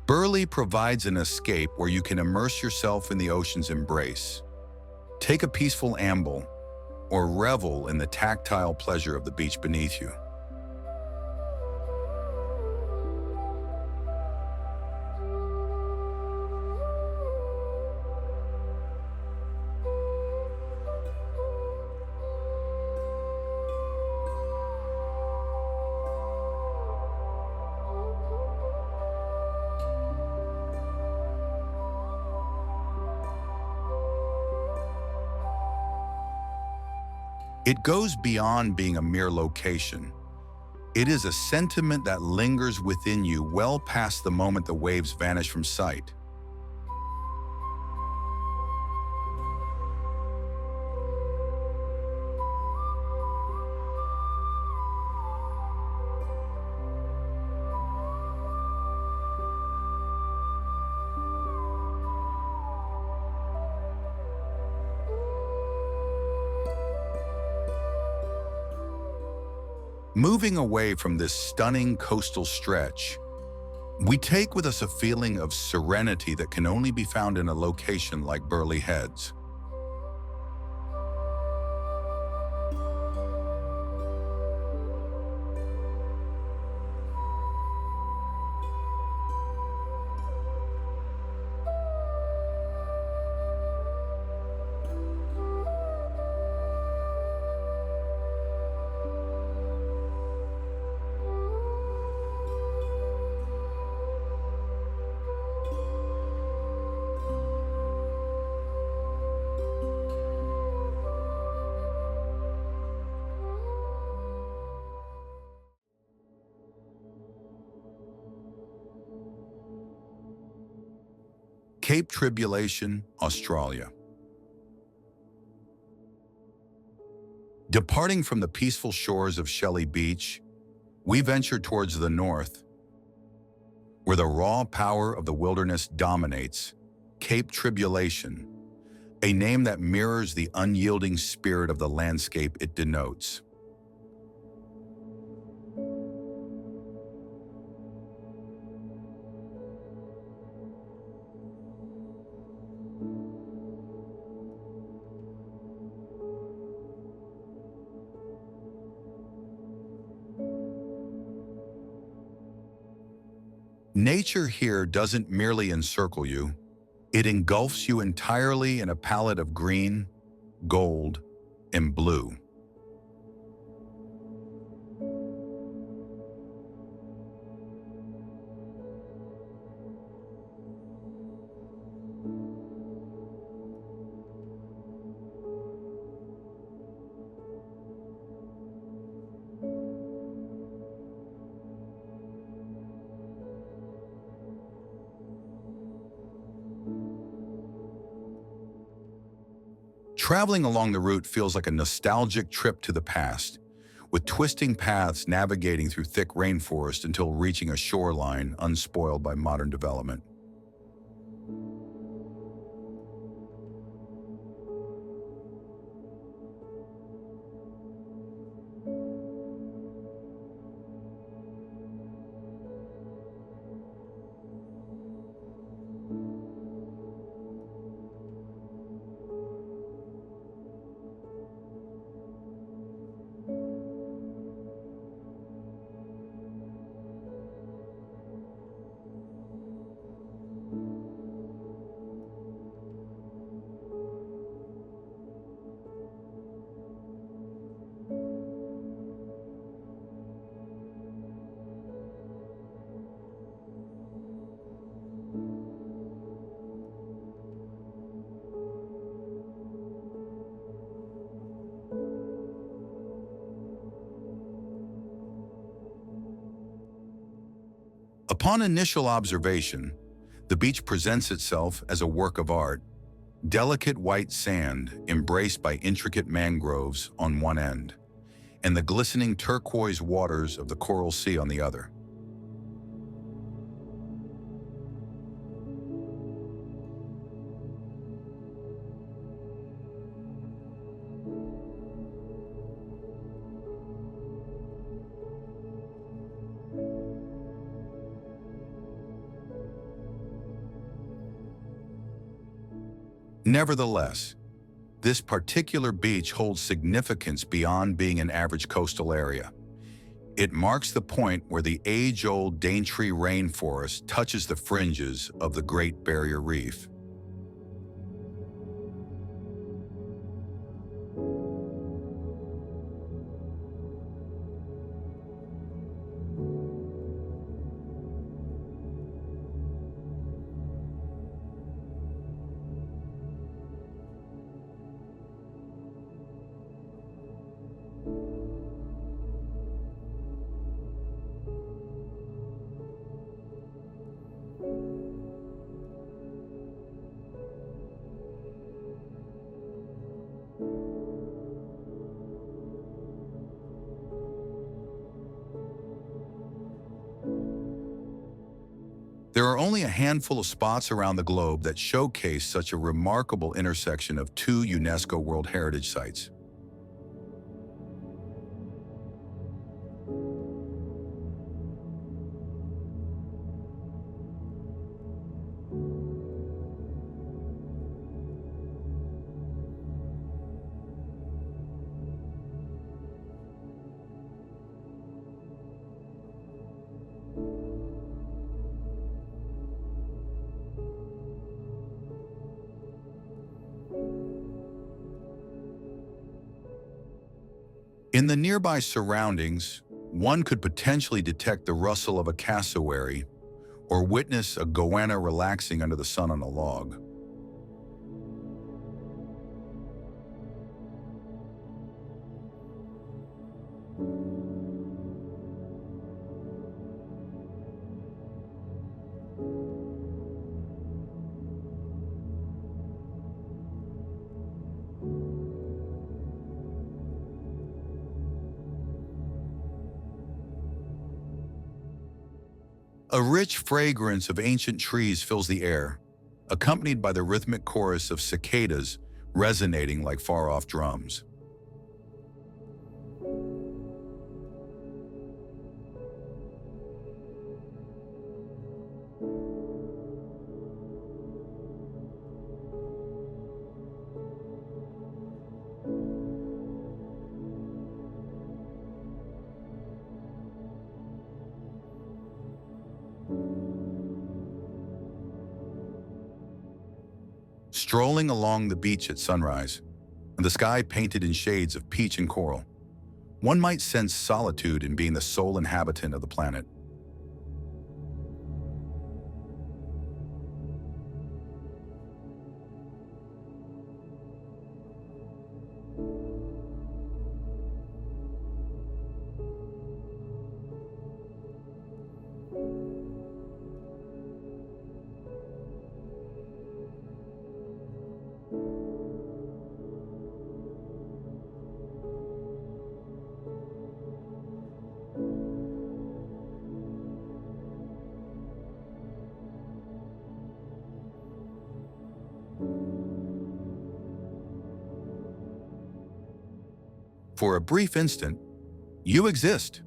Burley provides an escape where you can immerse yourself in the ocean's embrace, take a peaceful amble, or revel in the tactile pleasure of the beach beneath you. It goes beyond being a mere location. It is a sentiment that lingers within you well past the moment the waves vanish from sight. Moving away from this stunning coastal stretch, we take with us a feeling of serenity that can only be found in a location like Burleigh Heads. Cape Tribulation, Australia. Departing from the peaceful shores of Shelley Beach, we venture towards the north, where the raw power of the wilderness dominates. Cape Tribulation, a name that mirrors the unyielding spirit of the landscape it denotes. Nature here doesn't merely encircle you, it engulfs you entirely in a palette of green, gold, and blue. Traveling along the route feels like a nostalgic trip to the past, with twisting paths navigating through thick rainforest until reaching a shoreline unspoiled by modern development. Upon initial observation, the beach presents itself as a work of art, delicate white sand embraced by intricate mangroves on one end, and the glistening turquoise waters of the Coral Sea on the other. Nevertheless, this particular beach holds significance beyond being an average coastal area. It marks the point where the age-old Daintree rainforest touches the fringes of the Great Barrier Reef. There are only a handful of spots around the globe that showcase such a remarkable intersection of two UNESCO World Heritage Sites. In the nearby surroundings, one could potentially detect the rustle of a cassowary or witness a goanna relaxing under the sun on a log. A rich fragrance of ancient trees fills the air, accompanied by the rhythmic chorus of cicadas resonating like far-off drums. Strolling along the beach at sunrise, and the sky painted in shades of peach and coral, one might sense solitude in being the sole inhabitant of the planet. For a brief instant, you exist.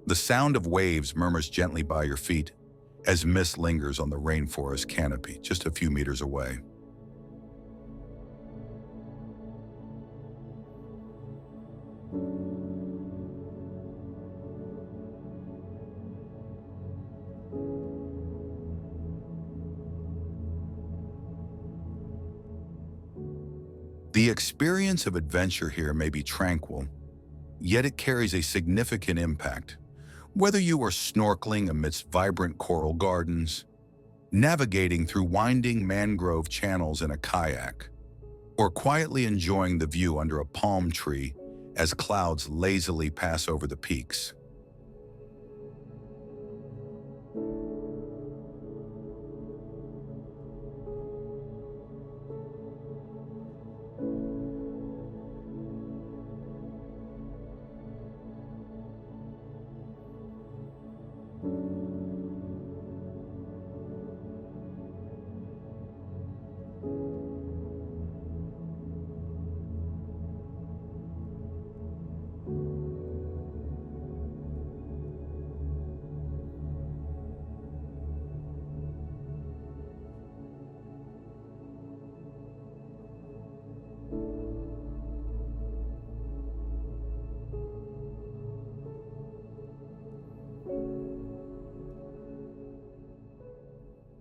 The sound of waves murmurs gently by your feet as mist lingers on the rainforest canopy just a few meters away. The experience of adventure here may be tranquil, yet it carries a significant impact. Whether you are snorkeling amidst vibrant coral gardens, navigating through winding mangrove channels in a kayak, or quietly enjoying the view under a palm tree as clouds lazily pass over the peaks.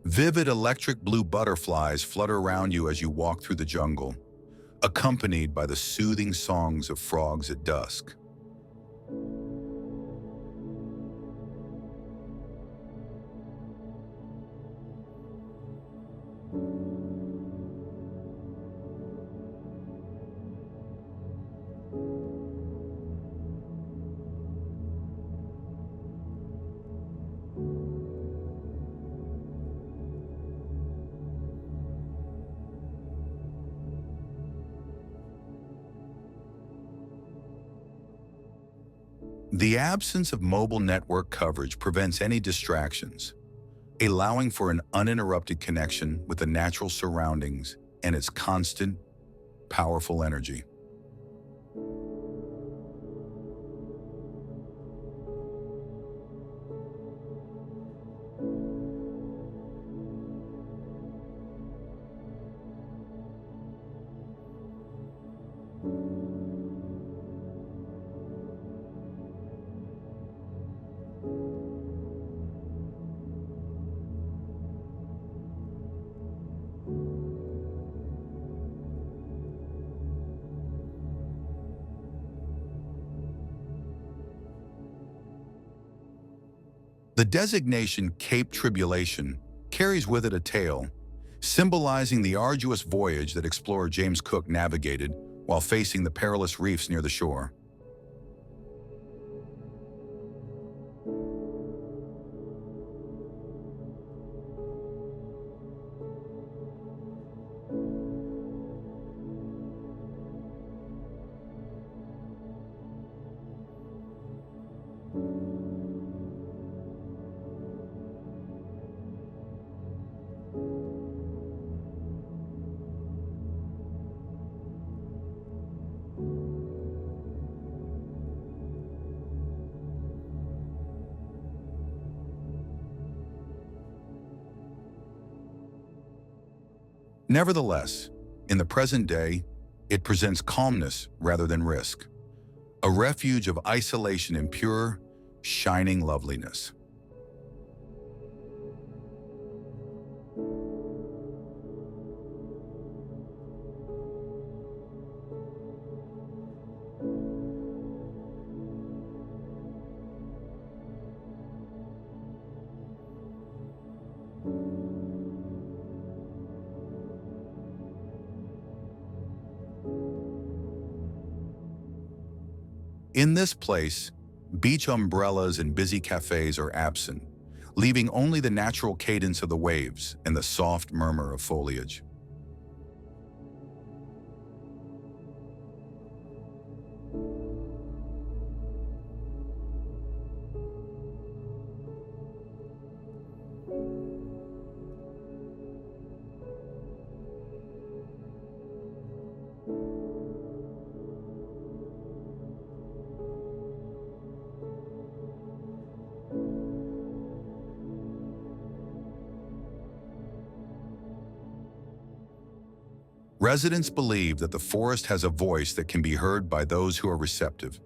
Vivid electric blue butterflies flutter around you as you walk through the jungle, accompanied by the soothing songs of frogs at dusk. The absence of mobile network coverage prevents any distractions, allowing for an uninterrupted connection with the natural surroundings and its constant, powerful energy. The designation Cape Tribulation carries with it a tale, symbolizing the arduous voyage that explorer James Cook navigated while facing the perilous reefs near the shore. Nevertheless, in the present day, it presents calmness rather than risk, a refuge of isolation and pure, shining loveliness. In this place, beach umbrellas and busy cafes are absent, leaving only the natural cadence of the waves and the soft murmur of foliage. Residents believe that the forest has a voice that can be heard by those who are receptive.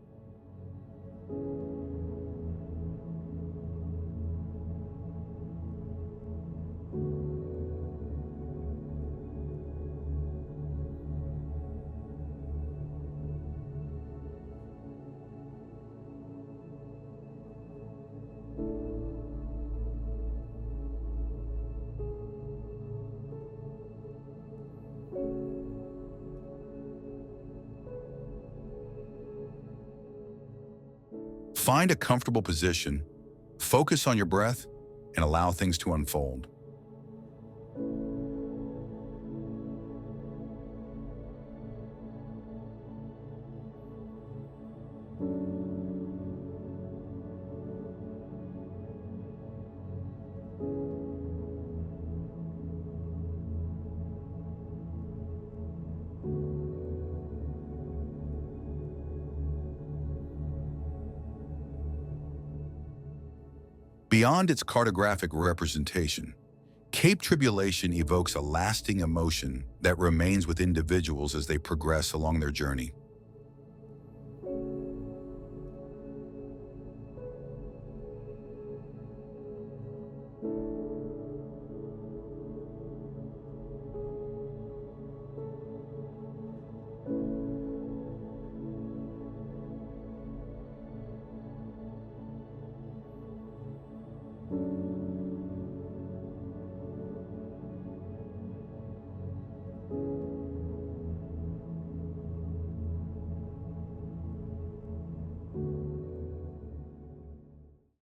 Find a comfortable position, focus on your breath, and allow things to unfold. Beyond its cartographic representation, Cape Tribulation evokes a lasting emotion that remains with individuals as they progress along their journey.